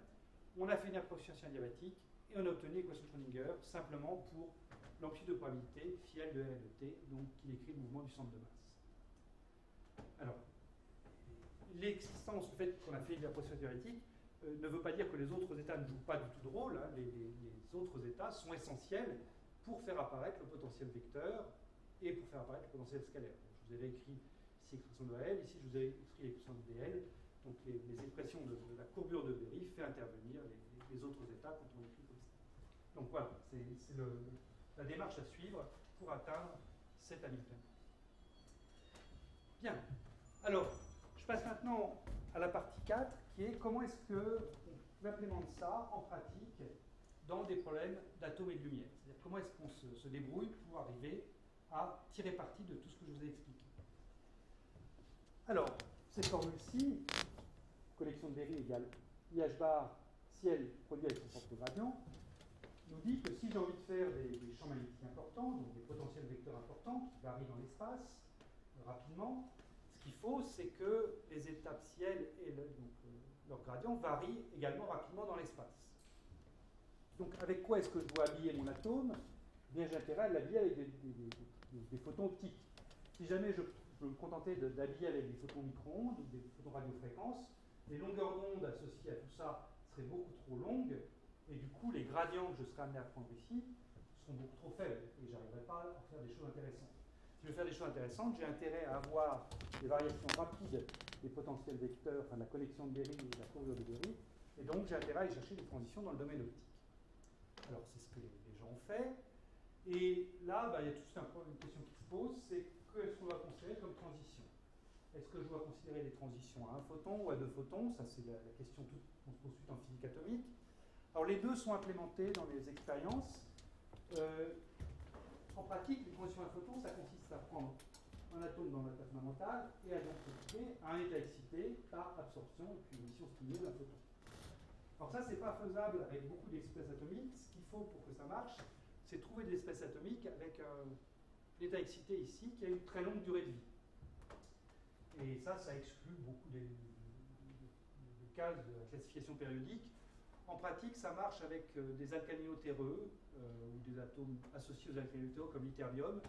On a fait une approximation adiabatique et on a obtenu l'équation de Schrödinger simplement pour l'amplitude de probabilité, phi L de R et de T, donc qui décrit le mouvement du centre de masse. Alors, l'existence, le fait qu'on a fait une approximation adiabatique, ne veut pas dire que les autres états ne jouent pas du tout de rôle. Hein. Les autres états sont essentiels pour faire apparaître le potentiel vecteur et pour faire apparaître le potentiel scalaire. Donc, je vous avais écrit ici l'expression de L, ici je vous ai écrit l'expression de DL. Donc les expressions de la courbure de Berry fait intervenir les autres états quand on écrit comme ça. Donc voilà, c'est la démarche à suivre pour atteindre cet Hamilton. Bien. Alors, je passe maintenant à la partie 4, qui est comment est-ce qu'on implémente ça en pratique dans des problèmes d'atomes et de lumière. C'est-à-dire comment est-ce qu'on se débrouille pour arriver à tirer parti de tout ce que je vous ai expliqué. Alors, cette formule-ci, connexion de Berry égale IH bar ciel produit avec son propre gradient, nous dit que si j'ai envie de faire des champs magnétiques importants, donc des potentiels vecteurs importants qui varient dans l'espace rapidement, ce qu'il faut, c'est que les étapes ciel et leur gradient varient également rapidement dans l'espace. Donc avec quoi est-ce que je dois habiller mon atome? Bien, j'ai intérêt à l'habiller avec des photons optiques. Si jamais je me contentais d'habiller avec des photons micro-ondes ou des photons radiofréquences, les longueurs d'onde associées à tout ça seraient beaucoup trop longues, et du coup, les gradients que je serai amené à prendre ici seront beaucoup trop faibles, et je n'arriverai pas à faire des choses intéressantes. Si je veux faire des choses intéressantes, j'ai intérêt à avoir des variations rapides des potentiels vecteurs, enfin la connexion de Berry ou la courbure de Berry, et donc j'ai intérêt à aller chercher des transitions dans le domaine optique. Alors, c'est ce que les gens ont fait, et là, il y a tout de suite une question qui se pose, c'est qu'est-ce qu'on va considérer comme transition? Est-ce que je dois considérer les transitions à un photon ou à deux photons? Ça, c'est la question qu'on se pose tout en physique atomique. Alors, les deux sont implémentés dans les expériences. En pratique, les transitions à un photon, ça consiste à prendre un atome dans l'état fondamental et à l'occuper à un état excité par absorption et puis émission stimulée d'un photon. Alors ça, c'est pas faisable avec beaucoup d'espèces atomiques. Ce qu'il faut pour que ça marche, c'est trouver des espèces atomiques avec l'état excité ici qui a une très longue durée de vie. Et ça exclut beaucoup des cas de la classification périodique. En pratique, ça marche avec des alcalinotéreux ou des atomes associés aux alcalinotéreux comme l'ytterbium.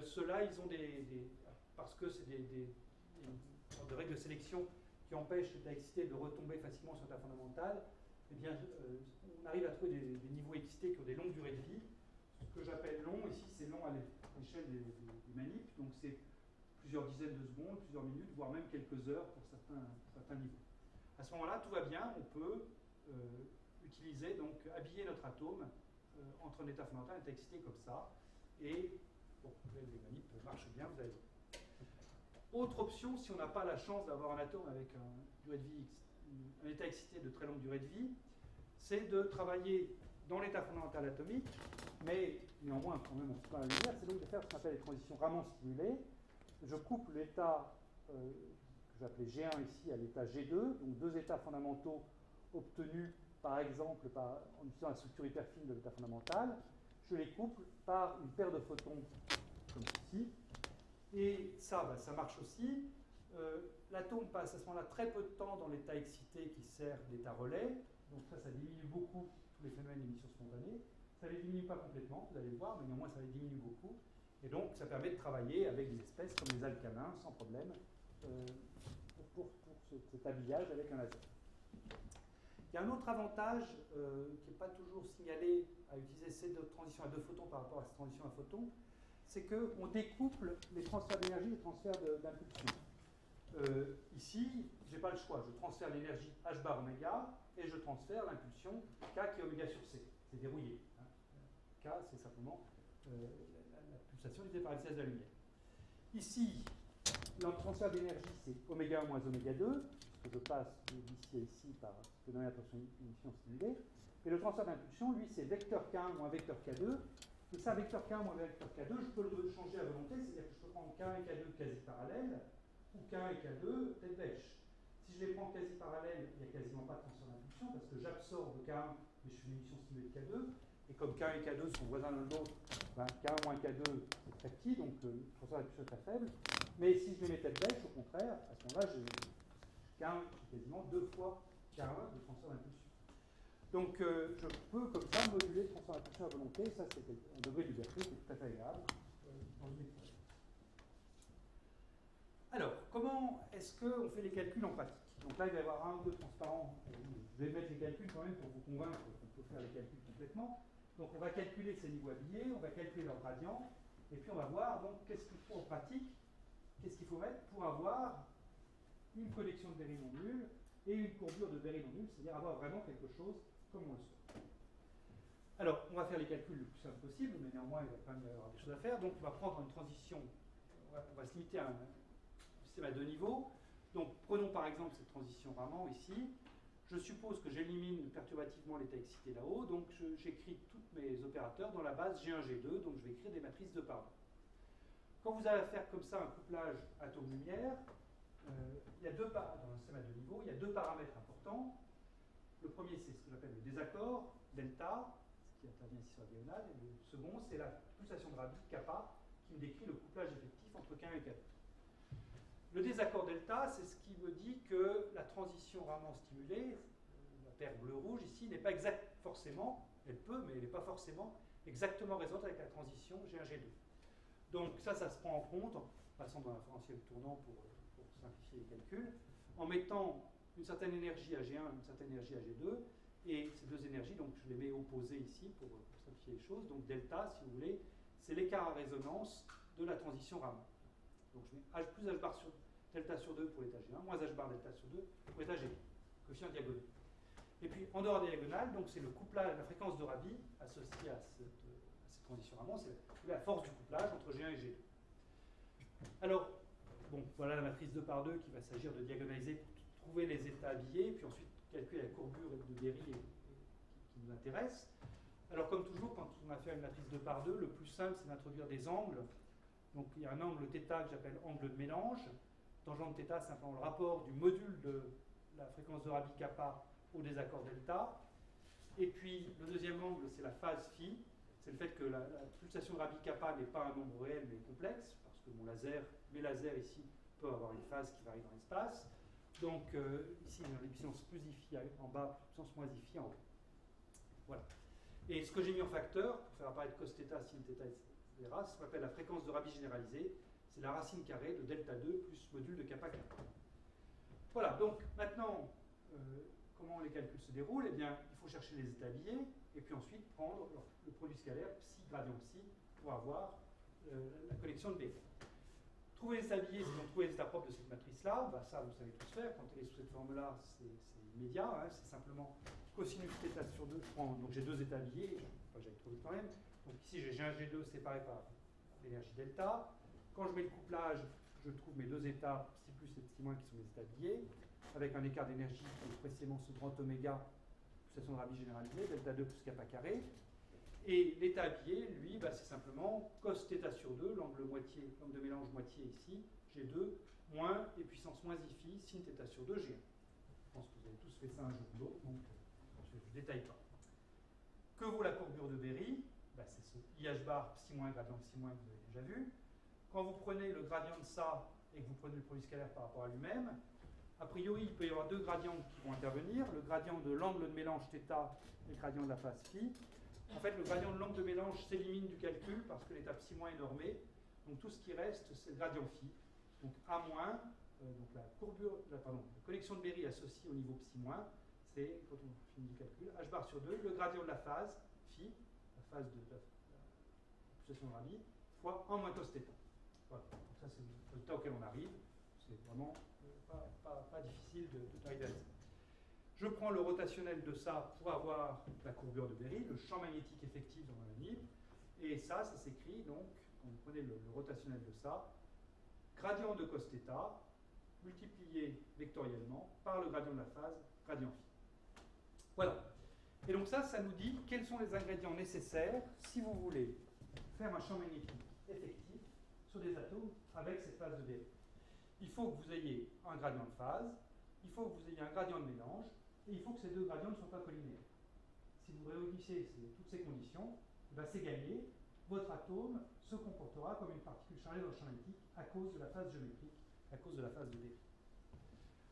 Ceux-là, ils ont parce que c'est des règles de sélection qui empêchent l'état excité de retomber facilement sur l'état fondamental, eh bien, on arrive à trouver des niveaux excités qui ont des longues durées de vie. Ce que j'appelle long, ici, c'est long à l'échelle des manips. Donc, c'est plusieurs dizaines de secondes, plusieurs minutes, voire même quelques heures pour certains niveaux. À ce moment-là, tout va bien, on peut utiliser, donc habiller notre atome entre un état fondamental et un état excité comme ça, et bon, les manips marchent bien, vous allez voir. Autre option, si on n'a pas la chance d'avoir un atome avec un état excité de très longue durée de vie, c'est de travailler dans l'état fondamental atomique, mais néanmoins quand même un petit peu à la lumière, c'est donc de faire ce qu'on appelle les transitions Raman stimulées. Je coupe l'état que j'appelais G1 ici à l'état G2, donc deux états fondamentaux obtenus par exemple en utilisant la structure hyper fine de l'état fondamental. Je les couple par une paire de photons comme ceci. Et ça, ça marche aussi. L'atome passe à ce moment-là très peu de temps dans l'état excité qui sert d'état relais. Donc ça diminue beaucoup tous les phénomènes d'émission spontanée. Ça ne les diminue pas complètement, vous allez le voir, mais néanmoins ça les diminue beaucoup. Et donc ça permet de travailler avec des espèces comme les alcalins sans problème pour cet habillage avec un laser. Il y a un autre avantage qui n'est pas toujours signalé à utiliser ces deux transitions à deux photons par rapport à ces transitions à photons, c'est qu'on découple les transferts d'énergie et les transferts d'impulsion. Ici, je n'ai pas le choix. Je transfère l'énergie H bar oméga et je transfère l'impulsion K qui est oméga sur C. C'est verrouillé. Hein. K, c'est simplement la pulsation divisée par la vitesse de la lumière. Ici, le transfert d'énergie, c'est oméga 1 moins oméga 2, que je passe d'ici à ici par ce phénomène d'émission stimulée. Et le transfert d'impulsion, lui, c'est vecteur K1 moins vecteur K2. Et ça, vecteur K1 moins vecteur K2, je peux le changer à volonté, c'est-à-dire que je peux prendre K1 et K2 quasi parallèles, ou K1 et K2 tête bêche. Si je les prends quasi parallèles, il n'y a quasiment pas de transfert d'impulsion, parce que j'absorbe K1, mais je fais une émission stimulée de K2. Et comme K1 et K2 sont voisins l'un de l'autre, ben, K1 moins K2 c'est très petit, donc le transfert d'impulsion est très faible. Mais si je les mets tête bêche, au contraire, à ce moment-là, j'ai K1 quasiment 2 fois K1 de transfert d'impulsion. Donc je peux comme ça moduler le transfert d'impulsion à volonté, ça c'est un degré de liberté qui est tout à fait agréable dans une équation. Alors, comment est-ce qu'on fait les calculs en pratique? Donc là, il va y avoir un ou deux transparents. Je vais mettre les calculs quand même pour vous convaincre qu'on peut faire les calculs complètement. Donc on va calculer ces niveaux habillés, on va calculer leur gradient, et puis on va voir donc qu'est-ce qu'il faut en pratique, qu'est-ce qu'il faut mettre pour avoir une connexion de Berry non nulle et une courbure de Berry non nulle, c'est-à-dire avoir vraiment quelque chose comme on le souhaite. Alors, on va faire les calculs le plus simple possible, mais néanmoins, il va quand même y avoir des choses à faire. Donc, on va prendre une transition, on va se limiter à un système à deux niveaux. Donc, prenons par exemple cette transition Raman ici. Je suppose que j'élimine perturbativement l'état excité là-haut, donc j'écris tous mes opérateurs dans la base G1, G2, donc je vais écrire des matrices de par 2. Quand vous allez faire comme ça un couplage atome-lumière, il y a dans un système à deux niveaux, il y a deux paramètres importants. Le premier, c'est ce que j'appelle le désaccord, delta, ce qui intervient ici sur la diagonale, et le second, c'est la pulsation de Rabi, kappa, qui me décrit le couplage effectif entre K1 et K2. Le désaccord delta, c'est ce qui me dit que la transition Raman stimulée, la paire bleu-rouge ici, n'est pas forcément, elle peut, mais elle n'est pas forcément exactement résonante avec la transition G1-G2. Donc ça se prend en compte, en passant dans un référentiel tournant pour simplifier les calculs, en mettant une certaine énergie à G1, une certaine énergie à G2, et ces deux énergies, donc je les mets opposées ici pour simplifier les choses. Donc delta, si vous voulez, c'est l'écart à résonance de la transition Raman. Donc je mets H plus H bar sur delta sur 2 pour l'état G1, moins H bar delta sur 2 pour l'état G2, coefficient diagonal. Et puis en dehors des diagonales, donc c'est le couplage, la fréquence de Rabi associée à cette transition Raman, c'est la force du couplage entre G1 et G2. Alors, bon, voilà la matrice 2 par 2 qu'il va s'agir de diagonaliser pour trouver les états habillés, puis ensuite calculer la courbure de Berry qui nous intéresse. Alors comme toujours, quand on a fait une matrice 2 par 2, le plus simple c'est d'introduire des angles. Donc il y a un angle θ que j'appelle angle de mélange. Tangente θ, c'est simplement le rapport du module de la fréquence de Rabi kappa au désaccord delta. Et puis le deuxième angle, c'est la phase phi. C'est le fait que la pulsation de Rabi kappa n'est pas un nombre réel mais complexe, parce que mes lasers ici peuvent avoir une phase qui varie dans l'espace. Donc ici, on a les puissances plus ici en bas, puissance moins ici en haut. Voilà. Et ce que j'ai mis en facteur, pour faire apparaître cos θ, sin θ, etc., c'est ce qu'on appelle la fréquence de Rabi généralisée. C'est la racine carrée de delta 2 plus module de kappa kappa. Voilà, donc maintenant, comment les calculs se déroulent? Eh bien, il faut chercher les états habillés, et puis ensuite prendre le produit scalaire, psi gradient psi, pour avoir la connexion de Berry. Trouver l'état biais, c'est donc trouver l'état propre de cette matrice-là. Bah, ça, vous savez tous faire. Quand elle est sous cette forme-là, c'est immédiat. Hein. C'est simplement cosinus θ sur 2. Je prends, donc j'ai deux états biais. Enfin, j'avais trouvé quand même. Donc ici, j'ai un G2 séparé par l'énergie delta. Quand je mets le couplage, je trouve mes deux états, psi plus et psi moins, qui sont mes états biais, avec un écart d'énergie qui est précisément ce grand oméga, pulsation de Rabi généralisée, delta 2 plus kappa carré. Et l'état biais, lui, bah, c'est simplement cos θ sur 2, l'angle de mélange moitié ici, G2, moins, et puissance moins I phi, sin θ sur 2, G1. Je pense que vous avez tous fait ça un jour ou l'autre, donc je ne détaille pas. Que vaut la courbure de Berry? Bah, c'est ce IH bar psi moins, gradient psi moins que vous avez déjà vu. Quand vous prenez le gradient de ça et que vous prenez le produit scalaire par rapport à lui-même, a priori, il peut y avoir deux gradients qui vont intervenir, le gradient de l'angle de mélange θ et le gradient de la phase phi. En fait, le gradient de l'angle de mélange s'élimine du calcul parce que l'état psi moins est normé. Donc tout ce qui reste, c'est le gradient phi. Donc A moins, donc la connexion de Berry associée au niveau psi moins, c'est, quand on finit le calcul, h bar sur 2, le gradient de la phase phi, la phase de la pulsation de Rabi, fois 1 moins cos θ. Voilà. Donc ça, c'est le résultat auquel on arrive. C'est vraiment pas difficile d'arriver à ça. Je prends le rotationnel de ça pour avoir la courbure de Berry, le champ magnétique effectif dans la manip. Et ça s'écrit donc, quand vous prenez le rotationnel de ça, gradient de cos θ multiplié vectoriellement par le gradient de la phase, gradient phi. Voilà. Et donc ça nous dit quels sont les ingrédients nécessaires si vous voulez faire un champ magnétique effectif sur des atomes avec cette phase de Berry. Il faut que vous ayez un gradient de phase, il faut que vous ayez un gradient de mélange, et il faut que ces deux gradients ne soient pas collinaires. Si vous réunissez toutes ces conditions, c'est gagné. Votre atome se comportera comme une particule chargée dans le champ magnétique à cause de la phase géométrique, à cause de la phase de Berry.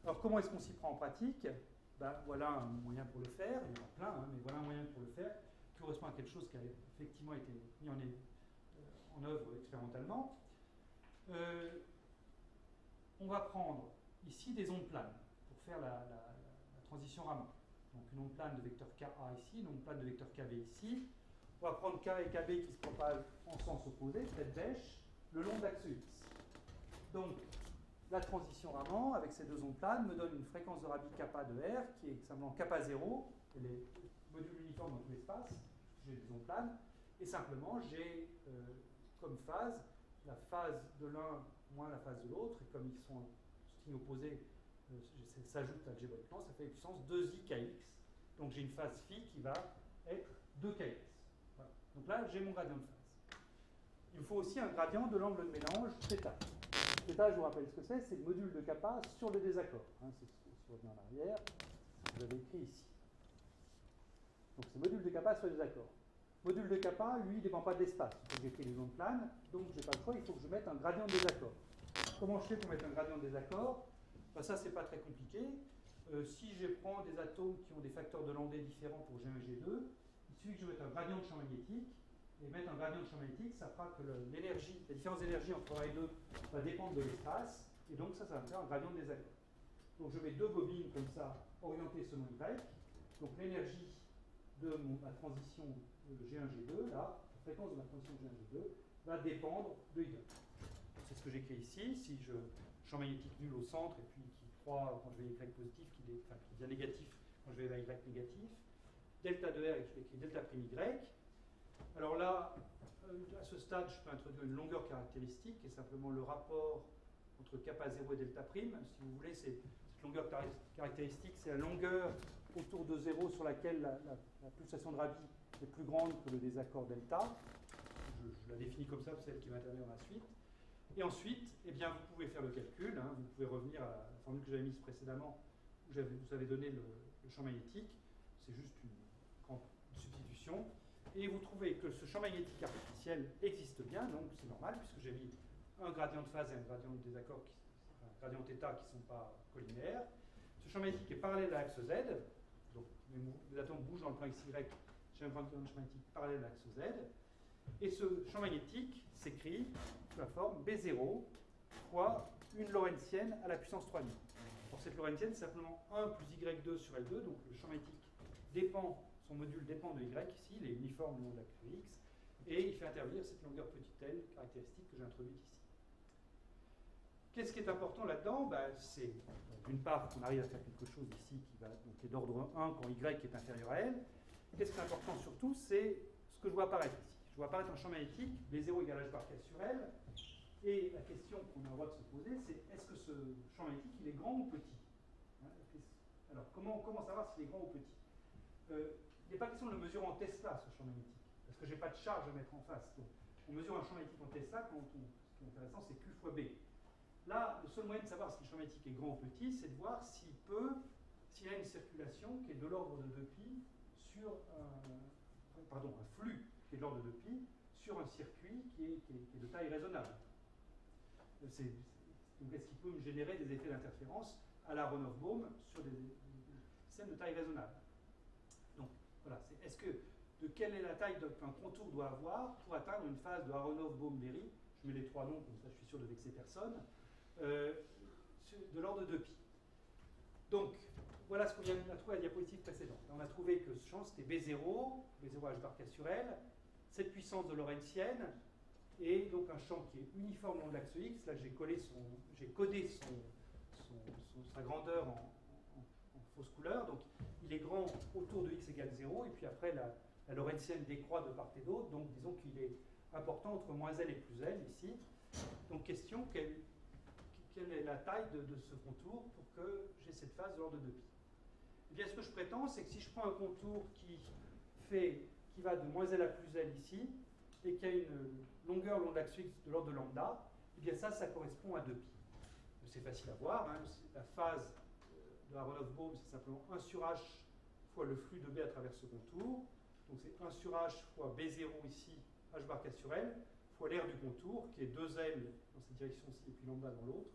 Alors comment est-ce qu'on s'y prend en pratique? Voilà un moyen pour le faire, il y en a plein, hein, mais voilà un moyen pour le faire, qui correspond à quelque chose qui a effectivement été mis en œuvre expérimentalement. On va prendre ici des ondes planes pour faire la transition Raman. Donc une onde plane de vecteur KA ici, une onde plane de vecteur KB ici. On va prendre K et KB qui se propagent en sens opposé, tête bêche, le long de l'axe X. Donc la transition Raman avec ces deux ondes planes me donne une fréquence de Rabi kappa de R qui est simplement kappa 0, elle est module uniforme dans tout l'espace, j'ai des ondes planes, et simplement j'ai comme phase la phase de l'un moins la phase de l'autre, et comme ils sont en signes opposés, s'ajoute à l'algèbre de plan, ça fait puissance 2ikx. Donc j'ai une phase phi qui va être 2kx. Voilà. Donc là, j'ai mon gradient de phase. Il me faut aussi un gradient de l'angle de mélange θ. θ, je vous rappelle ce que c'est le module de kappa sur le désaccord. Hein, c'est ce que je reviens en arrière, vous avez écrit ici. Donc c'est module de kappa sur le désaccord. Module de kappa, lui, ne dépend pas de l'espace. Il faut que j'écris les ondes planes, donc je n'ai pas le choix, il faut que je mette un gradient de désaccord. Comment je fais pour mettre un gradient de désaccord? Ça, c'est pas très compliqué. Si je prends des atomes qui ont des facteurs de Landé différents pour G1 et G2, il suffit que je mette un gradient de champ magnétique. Et mettre un gradient de champ magnétique, ça fera que l'énergie, la différence d'énergie entre 1 et 2 va dépendre de l'espace. Et donc ça va me faire un gradient de désaccord. Donc je mets deux bobines comme ça, orientées selon Y. Donc l'énergie de ma transition G1-G2, là, la fréquence de ma transition G1-G2, va dépendre de Y. C'est ce que j'écris ici. Si je champ magnétique nul au centre, et puis qui croît quand je vais Y positif, qui devient négatif quand je vais vers Y négatif. Delta de R, et je l'écris delta prime Y. Alors là, à ce stade, je peux introduire une longueur caractéristique, qui est simplement le rapport entre kappa 0 et delta prime. Si vous voulez, cette longueur caractéristique, c'est la longueur autour de 0 sur laquelle la pulsation de Rabi est plus grande que le désaccord delta. Je la définis comme ça, c'est celle qui va intervenir dans la suite. Et ensuite, eh bien, vous pouvez faire le calcul, hein, vous pouvez revenir à la formule que j'avais mise précédemment, où vous avez donné le champ magnétique, c'est juste une grande substitution, et vous trouvez que ce champ magnétique artificiel existe bien, donc c'est normal, puisque j'ai mis un gradient de phase et un gradient de désaccord, un gradient θ qui ne sont pas collinaires. Ce champ magnétique est parallèle à l'axe Z, donc les atomes bougent dans le plan XY, j'ai un gradient de champ magnétique parallèle à l'axe Z, et ce champ magnétique s'écrit sous la forme B0 fois une lorentzienne à la puissance 3000. Alors cette lorentzienne, c'est simplement 1 plus Y2 sur L2, donc le champ magnétique dépend, son module dépend de Y ici, il est uniforme le long de l'axe X, et il fait intervenir cette longueur petite L caractéristique que j'ai introduite ici. qu'est-ce qui est important là-dedans? C'est d'une part qu'on arrive à faire quelque chose ici qui est d'ordre 1 quand y est inférieur à L. Qu'est-ce qui est important surtout? C'est ce que je vois apparaître ici. Je vois apparaître un champ magnétique, B0 égale H bar K sur L. Et la question qu'on a le droit de se poser, c'est est-ce que ce champ magnétique, il est grand ou petit? Alors, comment savoir s'il est grand ou petit? Il n'est pas question de le mesurer en Tesla, ce champ magnétique, parce que je n'ai pas de charge à mettre en face. Donc, on mesure un champ magnétique en Tesla ce qui est intéressant, c'est Q fois B. Là, le seul moyen de savoir si le champ magnétique est grand ou petit, c'est de voir s'il a une circulation qui est de l'ordre de 2π sur un flux qui est de l'ordre de 2π sur un circuit qui est de taille raisonnable. Donc, est-ce qu'il peut me générer des effets d'interférence à la Aronoff-Bohm sur des systèmes de taille raisonnable? Donc, voilà, de quelle est la taille qu'un contour doit avoir pour atteindre une phase de Aronoff-Bohm-Berry? Je mets les trois noms, comme ça je suis sûr de vexer personne. De l'ordre de π. Donc, voilà ce qu'on vient de trouver à la diapositive précédente. On a trouvé que ce champ, c'était B0 H bar K sur L, cette puissance de Lorentzienne, et donc un champ qui est uniforme long de l'axe X. Là, j'ai codé sa grandeur en fausse couleur. Donc, il est grand autour de X égale 0, et puis après, la Lorentzienne décroît de part et d'autre. Donc, disons qu'il est important entre moins L et plus L, ici. Donc, question, quelle est la taille de ce contour pour que j'ai cette phase de l'ordre de 2π? Eh bien, ce que je prétends, c'est que si je prends un contour qui va de moins L à plus L ici, et qui a une longueur long de l'axe X de l'ordre de lambda, eh bien ça correspond à 2π. C'est facile à voir, hein, la phase de Aronoff-Bohm, c'est simplement 1 sur H fois le flux de B à travers ce contour. Donc c'est 1 sur H fois B0 ici, H bar K sur L, fois l'aire du contour, qui est 2L dans cette direction-ci, et puis lambda dans l'autre,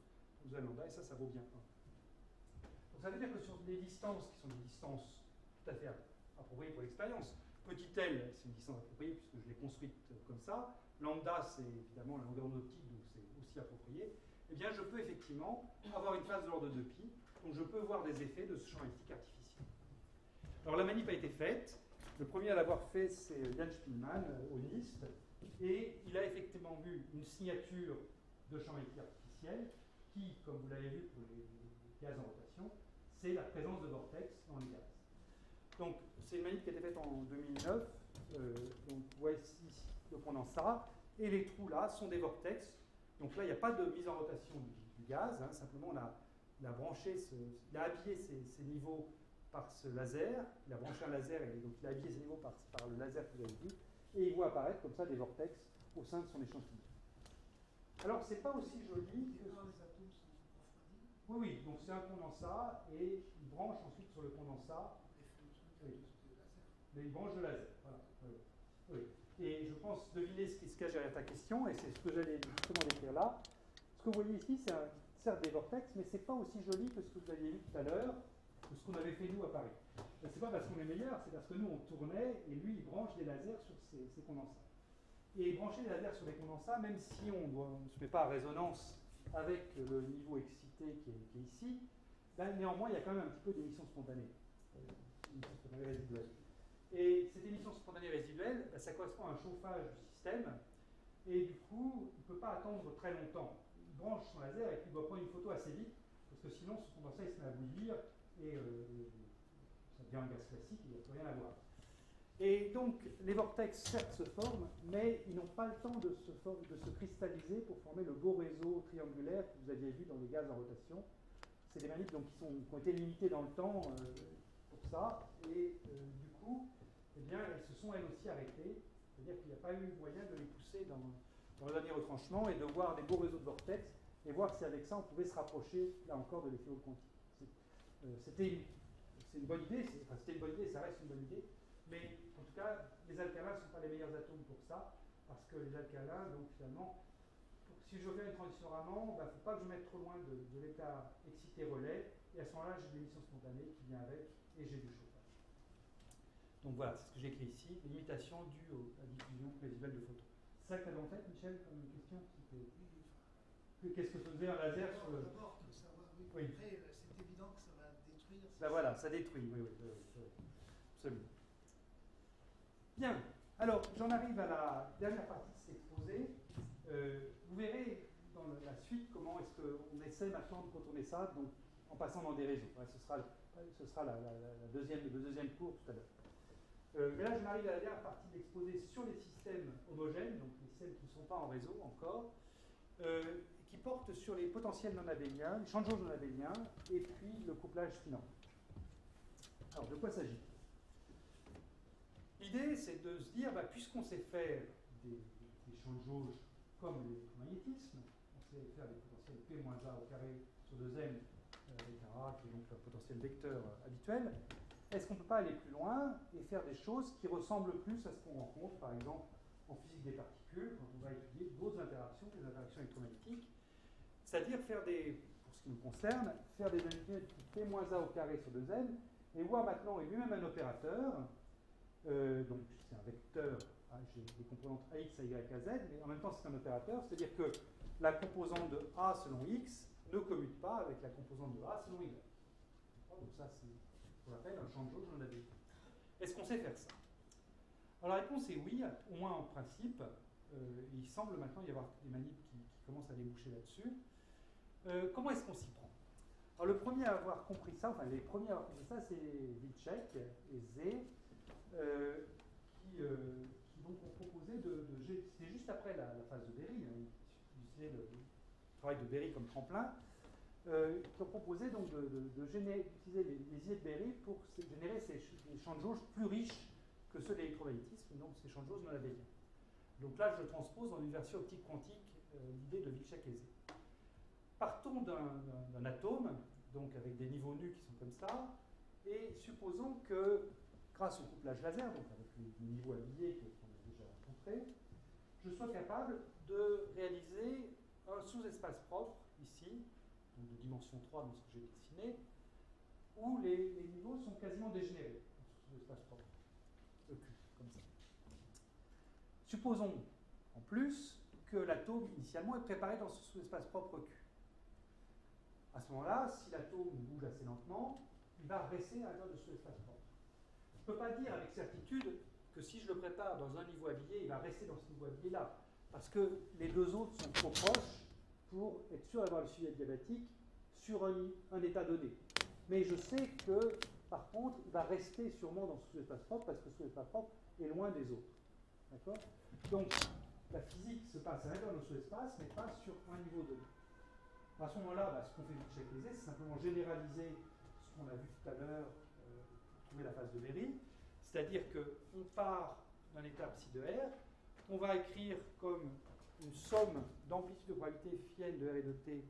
2L lambda, et ça vaut bien 1. Donc ça veut dire que sur des distances qui sont des distances tout à fait appropriées pour l'expérience, petit l, c'est une distance appropriée puisque je l'ai construite comme ça, lambda, c'est évidemment la longueur optique, donc c'est aussi approprié, eh bien je peux effectivement avoir une phase de l'ordre de π, donc je peux voir des effets de ce champ magnétique artificiel. Alors la manip a été faite. Le premier à l'avoir fait, c'est Jan Spielmann au NIST, et il a effectivement vu une signature de champ magnétique artificiel qui, comme vous l'avez vu pour les gaz en rotation, c'est la présence de vortex dans les gaz. Donc c'est une manip qui a été faite en 2009, donc voici le condensat, et les trous là sont des vortex. Donc là, il n'y a pas de mise en rotation du gaz, hein, simplement on a habillé ces niveaux par ce laser, il a branché un laser et donc il a habillé ces niveaux par le laser que vous avez vu, et il voit apparaître comme ça des vortex au sein de son échantillon. Alors c'est pas aussi joli que... Les atomes sont refroidis. Oui, donc c'est un condensat et il branche ensuite sur le condensat. Mais il branche le laser. Voilà. Oui. Et je pense deviner ce qui se cache derrière ta question, et c'est ce que j'allais justement décrire là. Ce que vous voyez ici, c'est certes des vortex, mais c'est pas aussi joli que ce que vous aviez vu tout à l'heure, que ce qu'on avait fait nous à Paris. C'est pas parce qu'on est meilleur, c'est parce que nous on tournait et lui il branche des lasers sur ces condensats. Et brancher des lasers sur les condensats, même si on ne se met pas à résonance avec le niveau excité qui est ici, ben, néanmoins il y a quand même un petit peu d'émission spontanée. Émission spontanée résiduelle. Et cette émission spontanée résiduelle, ben, ça correspond à un chauffage du système, et du coup il ne peut pas attendre très longtemps. Il branche son laser et puis il doit prendre une photo assez vite, parce que sinon ce condensat il se met à bouillir et ça devient un gaz classique, il n'y a plus rien à voir. Et donc, les vortex, certes, se forment, mais ils n'ont pas le temps de se cristalliser pour former le beau réseau triangulaire que vous aviez vu dans les gaz en rotation. C'est des manips donc, qui ont été limitées dans le temps pour ça, et du coup, eh bien, elles se sont elles aussi arrêtées, c'est-à-dire qu'il n'y a pas eu moyen de les pousser dans le dernier retranchement et de voir des beaux réseaux de vortex, et voir si avec ça on pouvait se rapprocher, là encore, de l'effet Hall quantique. C'était une bonne idée, ça reste une bonne idée, mais en tout cas, les alcalins ne sont pas les meilleurs atomes pour ça, parce que les alcalins, donc finalement, si je veux faire une transition Raman, il ne faut pas que je mette trop loin de l'état excité-relais, et à ce moment-là, j'ai de l'émission spontanée qui vient avec, et j'ai du chauffage. Donc voilà, c'est ce que j'ai écrit ici, limitation due à la diffusion résiduelle de photons. C'est ça que tu avais en tête, Michel, comme une question? Qu'est-ce que faisait un laser sur le... D'abord, de savoir, oui. Oui. Après, c'est évident que ça va détruire. Ben voilà, ça détruit, oui, absolument. Bien, alors j'en arrive à la dernière partie de cet exposé. Vous verrez, dans la suite comment est-ce qu'on essaie maintenant de contourner ça, donc en passant dans des réseaux. Ouais, ce sera le deuxième cours tout à l'heure. Mais là, je m'arrive à la dernière partie de l'exposé sur les systèmes homogènes, donc les systèmes qui ne sont pas en réseau encore, qui portent sur les potentiels non abéliens, les champs de jauge non abéliens, et puis le couplage finant. Alors, de quoi s'agit-il? L'idée, c'est de se dire, puisqu'on sait faire des champs de jauge comme l'électromagnétisme, on sait faire des potentiels P moins A au carré sur 2m avec un A qui est donc le potentiel vecteur habituel, est-ce qu'on ne peut pas aller plus loin et faire des choses qui ressemblent plus à ce qu'on rencontre, par exemple, en physique des particules, quand on va étudier d'autres interactions, des interactions électromagnétiques, c'est-à-dire faire des, pour ce qui nous concerne, faire des unités P moins A au carré sur 2n, et voir maintenant, et lui-même un opérateur, donc c'est un vecteur, j'ai des composantes AX, AY, AZ, mais en même temps c'est un opérateur, c'est-à-dire que la composante de A selon X ne commute pas avec la composante de A selon Y. Donc ça c'est ce qu'on appelle un champ de jauge non abélien. Est-ce qu'on sait faire ça? Alors la réponse est oui, au moins en principe. Il semble maintenant y avoir des manips qui commencent à déboucher là-dessus. Comment est-ce qu'on s'y prend? Alors le premier à avoir compris ça, enfin les premiers à avoir compris ça, c'est Wilczek et Zé, qui donc ont proposé c'était juste après la phase de Berry, ils utilisaient le travail de Berry comme tremplin, qui ont proposé donc d'utiliser les idées de Berry pour générer des champs de jauge plus riches que ceux de l'électromagnétisme, donc ces champs de jauge non abéliens. Donc là, je transpose dans une version optique quantique l'idée de Wilczek et Zé. Partons d'un atome, donc avec des niveaux nus qui sont comme ça, et supposons que, grâce au couplage laser, donc avec les niveaux habillés qu'on a déjà rencontrés, je sois capable de réaliser un sous-espace propre, ici, donc de dimension 3 dans ce que j'ai dessiné, où les niveaux sont quasiment dégénérés, sous-espace propre, EQ, comme ça. Supposons, en plus, que l'atome, initialement, est préparé dans ce sous-espace propre EQ. À ce moment-là, si l'atome bouge assez lentement, il va rester à l'intérieur de ce espace propre. Je ne peux pas dire avec certitude que si je le prépare dans un niveau habillé, il va rester dans ce niveau habillé-là, parce que les deux autres sont trop proches pour être sûr d'avoir le suivi adiabatique sur un état donné. Mais je sais que, par contre, il va rester sûrement dans ce sous-espace propre, parce que ce sous-espace propre est loin des autres. D'accord? Donc, la physique se passe à l'intérieur de nos sous-espaces, mais pas sur un niveau donné. À ce moment-là, ce qu'on fait Wilczek et Zé, c'est simplement généraliser ce qu'on a vu tout à l'heure pour trouver la phase de Berry. C'est-à-dire qu'on part d'un état psi de R, on va écrire comme une somme d'amplitude de probabilité phi de R et de T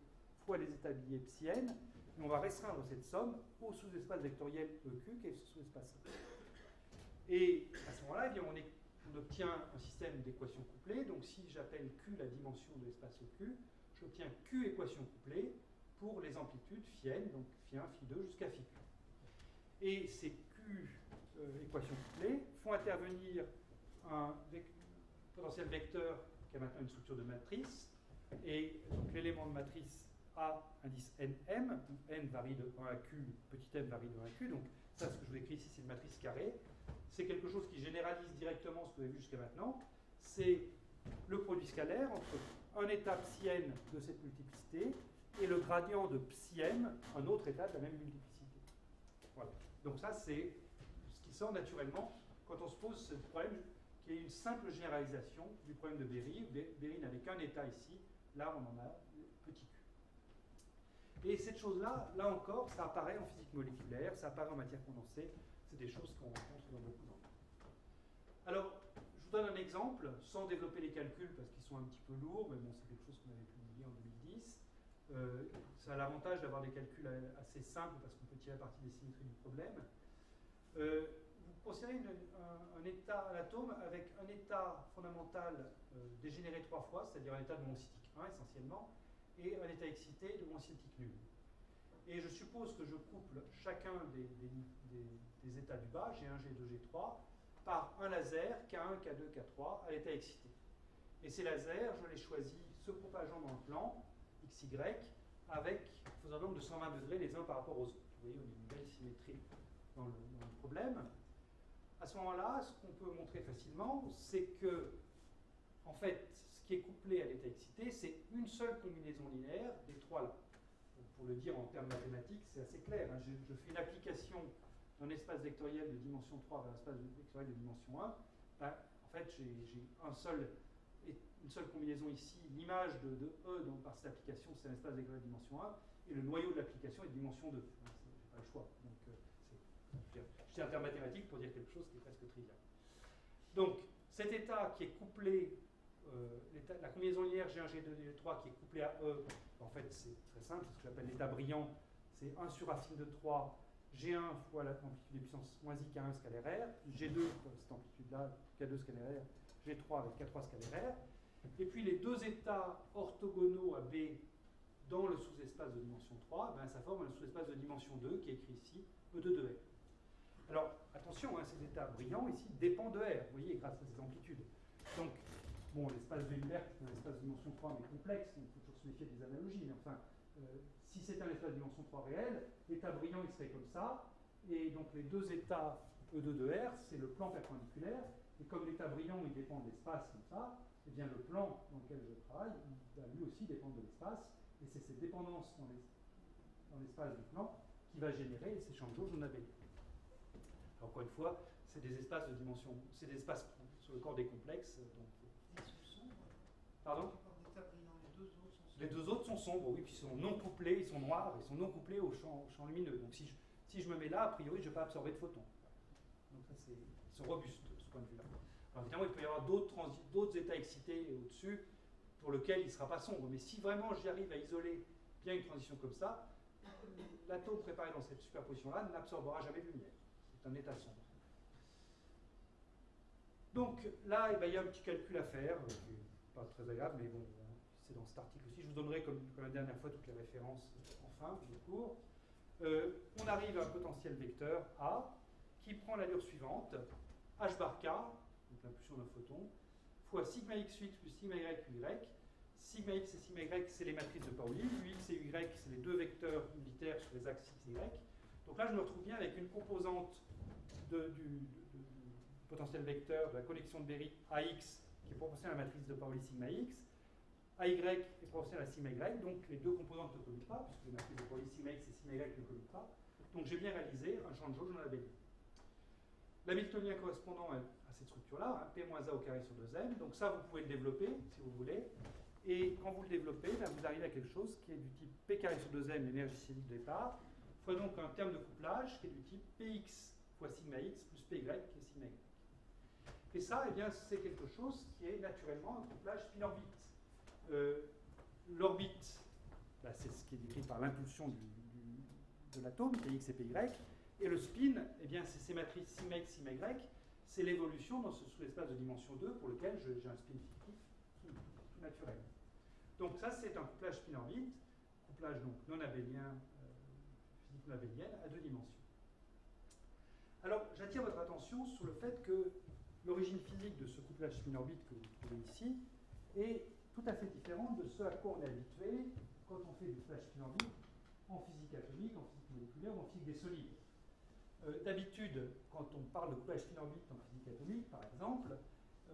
fois les états billets psi n, et on va restreindre cette somme au sous-espace vectoriel EQ, qui est ce sous-espace. Et à ce moment-là, on obtient un système d'équations couplées. Donc si j'appelle Q la dimension de l'espace EQ, j'obtiens Q équation couplée pour les amplitudes φn, donc φ1, φ2 jusqu'à φq. Et ces Q équations couplées font intervenir un potentiel vecteur qui a maintenant une structure de matrice, et donc l'élément de matrice A indice nm, où n varie de 1 à q, petit m varie de 1 à q, donc ça, ce que je vous écris ici, c'est une matrice carrée. C'est quelque chose qui généralise directement ce que vous avez vu jusqu'à maintenant. C'est le produit scalaire entre un état psi n de cette multiplicité et le gradient de psi m, un autre état de la même multiplicité. Voilà. Donc ça, c'est ce qui sort naturellement quand on se pose ce problème qui est une simple généralisation du problème de Berry. Berry n'avait qu'un état ici, là on en a petit q. Et cette chose-là, là encore, ça apparaît en physique moléculaire, ça apparaît en matière condensée, c'est des choses qu'on rencontre dans beaucoup d'endroits. Alors, je vous donne un exemple, sans développer les calculs parce qu'ils sont un petit peu lourds, mais bon, c'est quelque chose qu'on avait publié en 2010. Ça a l'avantage d'avoir des calculs assez simples parce qu'on peut tirer parti des symétries du problème. Vous considérez un atome avec un état fondamental dégénéré 3 fois, c'est-à-dire un état de monocytique 1 essentiellement, et un état excité de monocytique nul. Et je suppose que je couple chacun des états du bas, G1, G2, G3, par un laser K1, K2, K3 à l'état excité. Et ces lasers, je les choisis se propageant dans le plan XY avec faisant un angle de 120 degrés les uns par rapport aux autres. Vous voyez, on a une belle symétrie dans le problème. À ce moment-là, ce qu'on peut montrer facilement, c'est que, en fait, ce ce qui est couplé à l'état excité, c'est une seule combinaison linéaire des trois là. Pour le dire en termes mathématiques, c'est assez clair. Hein. Je fais une application d'un espace vectoriel de dimension 3 vers un espace vectoriel de dimension 1. Ben, en fait, j'ai une seule combinaison ici. L'image de E donc, par cette application, c'est un espace vectoriel de dimension 1. Et le noyau de l'application est de dimension 2. Je n'ai pas le choix. Donc, je tiens un terme mathématique pour dire quelque chose qui est presque trivial. Donc, cet état qui est couplé, la combinaison linéaire G1, G2, G3 qui est couplée à E, en fait, c'est très simple, c'est ce que j'appelle l'état brillant. C'est 1 sur racine de 3, G1 fois l'amplitude des puissances moins I K1 scalaire R, G2 fois cette amplitude-là, K2 scalaire R, G3 avec K3 scalaire R. Et puis les deux états orthogonaux à B dans le sous-espace de dimension 3, ben, ça forme un sous-espace de dimension 2 qui est écrit ici, E2 de R. Alors, attention, hein, ces états brillants ici dépendent de R, vous voyez, grâce à ces amplitudes. Donc, bon, l'espace de Hilbert, c'est un espace de dimension 3 mais complexe, donc il faut toujours se méfier des analogies, mais enfin, si c'était un espace de dimension 3 réel, l'état brillant il serait comme ça, et donc les deux états E2 de R, c'est le plan perpendiculaire, et comme l'état brillant il dépend de l'espace comme ça, eh bien le plan dans lequel je travaille, il va lui aussi dépendre de l'espace, et c'est cette dépendance dans l'espace du plan qui va générer ces champs de jauge non abéliens. Encore une fois, c'est des espaces de dimension, c'est des espaces sur le corps des complexes. Donc, ils sont sombres. Pardon? Les deux autres sont sombres, oui, puis ils sont non couplés, ils sont noirs, ils sont non couplés au champ lumineux. Donc si je me mets là, a priori, je ne vais pas absorber de photons. Donc ça, ils sont robustes de ce point de vue-là. Alors évidemment, il peut y avoir d'autres états excités au-dessus pour lesquels il ne sera pas sombre. Mais si vraiment j'y arrive à isoler bien une transition comme ça, l'atome préparé dans cette superposition-là n'absorbera jamais de lumière. C'est un état sombre. Donc là, eh ben, il y a un petit calcul à faire, qui n'est pas très agréable, mais bon, c'est dans cet article aussi. Je vous donnerai, comme la dernière fois, toutes les références en fin de cours. On arrive à un potentiel vecteur A qui prend l'allure suivante, h bar k, donc l'impulsion d'un photon, fois sigma x plus sigma y y. Sigma x et sigma y, c'est les matrices de Pauli. Ux et y, c'est les deux vecteurs unitaires sur les axes x et y. Donc là, je me retrouve bien avec une composante du potentiel vecteur de la connexion de Berry AX qui est proportionnelle à la matrice de Pauli sigma x. AY est proportionnel à sigma y, donc les deux composantes ne commutent pas, puisque les matrices de Pauli sigma x et sigma y ne commutent pas. Donc j'ai bien réalisé un champ de jauge non abélien. L'hamiltonien correspondant à cette structure-là, hein, P moins A au carré sur 2m, donc ça vous pouvez le développer si vous voulez, et quand vous le développez, là, vous arrivez à quelque chose qui est du type P carré sur 2m, l'énergie cinétique de départ, fois donc un terme de couplage qui est du type Px fois sigma x plus Py qui est sigma y. Et ça, eh bien, c'est quelque chose qui est naturellement un couplage spin-orbite. L'orbite, bah, c'est ce qui est décrit par l'impulsion de l'atome, Px et Py, et le spin, eh bien, c'est ces matrices sigma x, sigma y, c'est l'évolution dans ce sous-espace de dimension 2 pour lequel j'ai un spin fictif tout naturel. Donc ça, c'est un couplage spin-orbite, couplage donc non abélien, physique non abélienne, à deux dimensions. Alors, j'attire votre attention sur le fait que l'origine physique de ce couplage spin-orbite que vous trouvez ici est tout à fait différente de ce à quoi on est habitué quand on fait du couplage spin-orbite en physique atomique, en physique moléculaire ou en physique des solides. D'habitude, quand on parle de couplage spin-orbite en physique atomique, par exemple,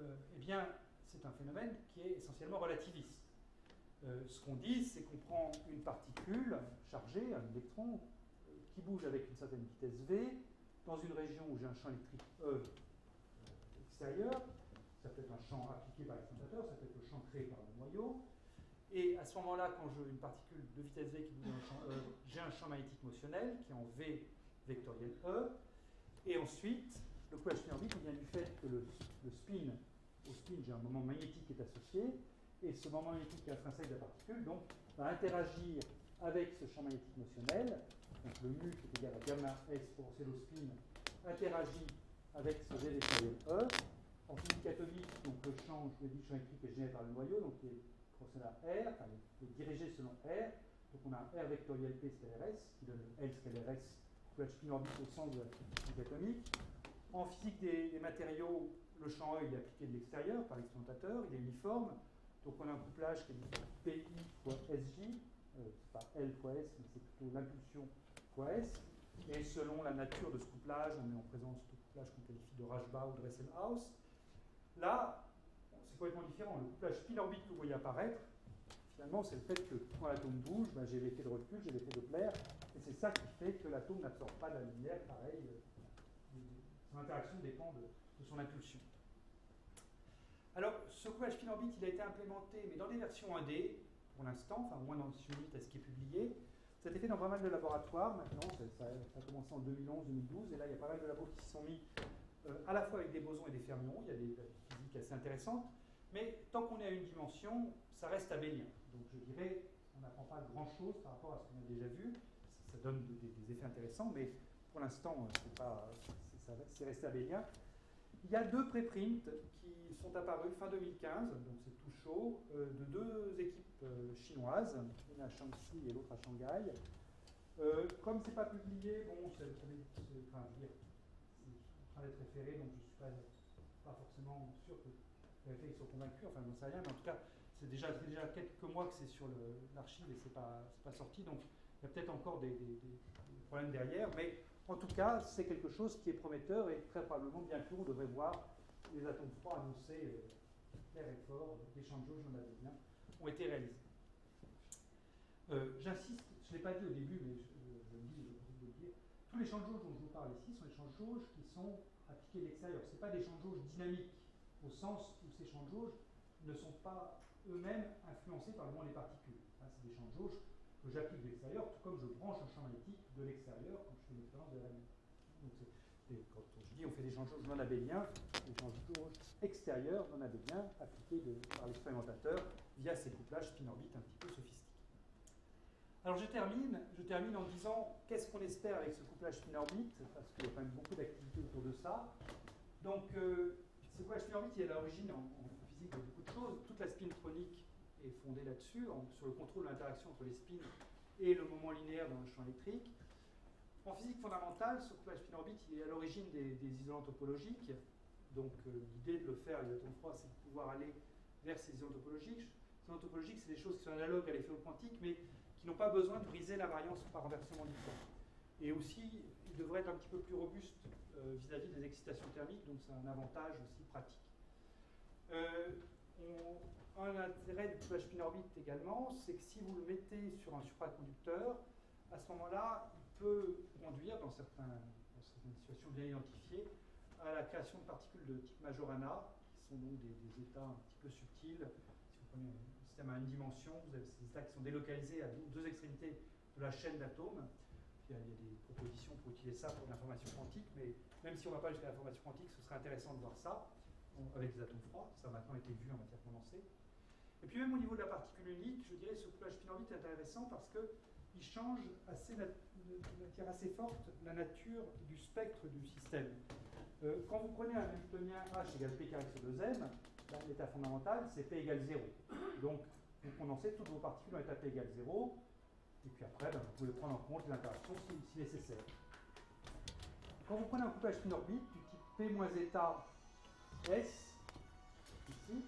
eh bien, c'est un phénomène qui est essentiellement relativiste. Ce qu'on dit, c'est qu'on prend une particule chargée, un électron, qui bouge avec une certaine vitesse v, dans une région où j'ai un champ électrique E extérieur, ça peut être un champ appliqué par l'excitateur, ça peut être le champ créé par le noyau, et à ce moment-là, quand j'ai une particule de vitesse v qui bouge dans le champ E, j'ai un champ magnétique motionnel qui est en v vectoriel E, et ensuite, le couplage spin-orbite vient du fait que le spin, au spin, j'ai un moment magnétique qui est associé, et ce moment magnétique est intrinsèque de la particule, donc va interagir avec ce champ magnétique motionnel, donc le mu qui est égal à gamma S proportionnel au spin, interagit avec ce V vectoriel E. En physique atomique, donc le champ, je l'ai dit, le champ électrique est généré par le noyau, donc qui est proportionnel à R, enfin, il est dirigé selon R, donc on a un R vectoriel P scalaire S, qui donne L scalaire S, couplage spin-orbite au sens de la physique atomique. En physique des matériaux, le champ E il est appliqué de l'extérieur par l'expérimentateur, il est uniforme, donc on a un couplage qui est dit PI fois SJ, c'est pas L fois S, mais c'est plutôt l'impulsion fois S, et selon la nature de ce couplage, on est en présence de couplage qu'on qualifie de Rashba ou de Dresselhaus. Là, c'est c'est complètement différent. Le couplage spin-orbite que vous voyez apparaître, finalement, c'est le fait que quand l'atome bouge, ben, j'ai l'effet de recul, j'ai l'effet Doppler, et c'est ça qui fait que l'atome n'absorbe pas la lumière, pareil. Son interaction dépend de son impulsion. Alors, ce couplage spin-orbite, il a été implémenté, mais dans des versions 1D, pour l'instant, enfin, au moins dans ce unit à ce qui est publié. Ça a été fait dans pas mal de laboratoires, maintenant, ça a commencé en 2011-2012, et là, il y a pas mal de labos qui se sont mis à la fois avec des bosons et des fermions, il y a des physiques assez intéressantes, mais tant qu'on est à une dimension, ça reste abélien. Donc je dirais, on n'apprend pas grand-chose par rapport à ce qu'on a déjà vu, ça donne des effets intéressants, mais pour l'instant, c'est resté abélien. Il y a deux préprints qui sont apparus fin 2015, donc c'est tout chaud, de deux équipes chinoises, une à Shanxi et l'autre à Shanghai. Comme ce n'est pas publié, bon, c'est en train d'être référé, donc je ne suis pas forcément sûr que les effets sont convaincus, enfin j'en sais rien, mais en tout cas, c'est déjà quelques mois que c'est sur l'archive et c'est pas sorti, donc il y a peut-être encore des problèmes derrière, mais en tout cas, c'est quelque chose qui est prometteur et très probablement bientôt on devrait voir les atomes froids annoncés clairs et forts, des champs de jauge, j'en avais bien, ont été réalisés. J'insiste, je ne l'ai pas dit au début, mais je le dis, je profite de le dire, tous les champs de jauge dont je vous parle ici sont des champs de jauge qui sont appliqués de l'extérieur. Ce ne sont pas des champs de jauge dynamiques, au sens où ces champs de jauge ne sont pas eux-mêmes influencés par le mouvement des particules. C'est des champs de jauge que j'applique de l'extérieur, tout comme je branche un champ magnétique de l'extérieur quand je fais une expérience de RMS. Donc quand je dis on fait des champs de jauge non abéliens, des champs de jauge extérieurs non abéliens appliqués par l'expérimentateur via ces couplages spin-orbite un petit peu sophistiqués. Alors je termine en disant qu'est-ce qu'on espère avec ce couplage spin-orbite, parce qu'il y a quand même beaucoup d'activités autour de ça. Donc ce couplage spin-orbite il est à l'origine en physique de beaucoup de choses. Toute la spintronique est fondée là-dessus, sur le contrôle de l'interaction entre les spins et le moment linéaire dans le champ électrique. En physique fondamentale, ce couplage spin-orbite il est à l'origine des isolants topologiques. Donc l'idée de le faire, les atomes froids, c'est de pouvoir aller vers ces isolants topologiques. Les isolants topologiques, c'est des choses qui sont analogues à l'effet quantique, mais qui n'ont pas besoin de briser la variance par renversement du temps. Et aussi, ils devraient être un petit peu plus robustes vis-à-vis des excitations thermiques, donc c'est un avantage aussi pratique. Un intérêt du couplage spin-orbite également, c'est que si vous le mettez sur un supraconducteur, à ce moment-là, il peut conduire, dans certaines situations bien identifiées, à la création de particules de type Majorana, qui sont donc des états un petit peu subtils. Si vous prenez un système à une dimension, vous avez ces états qui sont délocalisés à deux extrémités de la chaîne d'atomes. Il y a des propositions pour utiliser ça pour l'information quantique, mais même si on ne va pas jusqu'à l'information quantique, ce serait intéressant de voir ça avec des atomes froids. Ça a maintenant été vu en matière condensée. Et puis même au niveau de la particule unique, je dirais que ce couplage spin-orbite est intéressant parce qu'il change de manière assez forte la nature du spectre du système. Quand vous prenez un Hamiltonien H égale P carré sur 2m, l'état fondamental, c'est P égale 0. Donc, vous condensez toutes vos particules en état P égale 0, et puis après, vous pouvez prendre en compte les interactions si nécessaire. Quand vous prenez un couplage spin-orbite du type P moins zeta S, ici,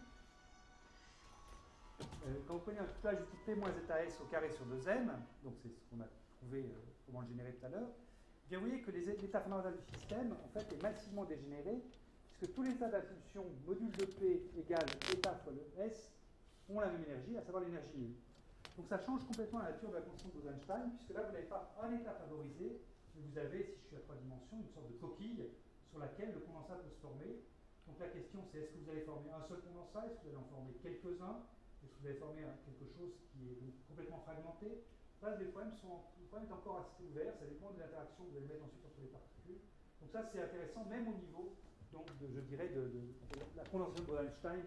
quand vous prenez un couplage du type P moins zeta S au carré sur 2m, donc c'est ce qu'on a trouvé comment le générer tout à l'heure, bien vous voyez que l'état fondamental du système en fait, est massivement dégénéré, puisque tous les états d'impulsion module de P égale état fois le S ont la même énergie, à savoir l'énergie nulle. Donc ça change complètement la nature de la constante de Bose-Einstein, puisque là vous n'avez pas un état favorisé, mais vous avez, si je suis à 3 dimensions, une sorte de coquille sur laquelle le condensat peut se former. Donc la question c'est est-ce que vous allez former un seul condensat, est-ce que vous allez en former quelques-uns, est-ce que vous allez former quelque chose qui est donc complètement fragmenté. Là, le problème est encore assez ouvert, ça dépend des interactions que vous allez mettre ensuite entre les particules. Donc ça, c'est intéressant, même au niveau, donc, je dirais, de la condensation de Bose-Einstein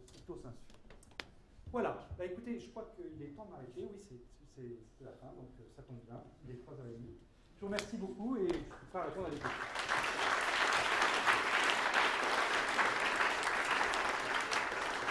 stricto sensu. Voilà, bah, écoutez, je crois qu'il est temps de m'arrêter. Oui, c'est la fin, donc ça tombe bien, il est 3h30. Je vous remercie beaucoup et je suis prêt à répondre à des questions.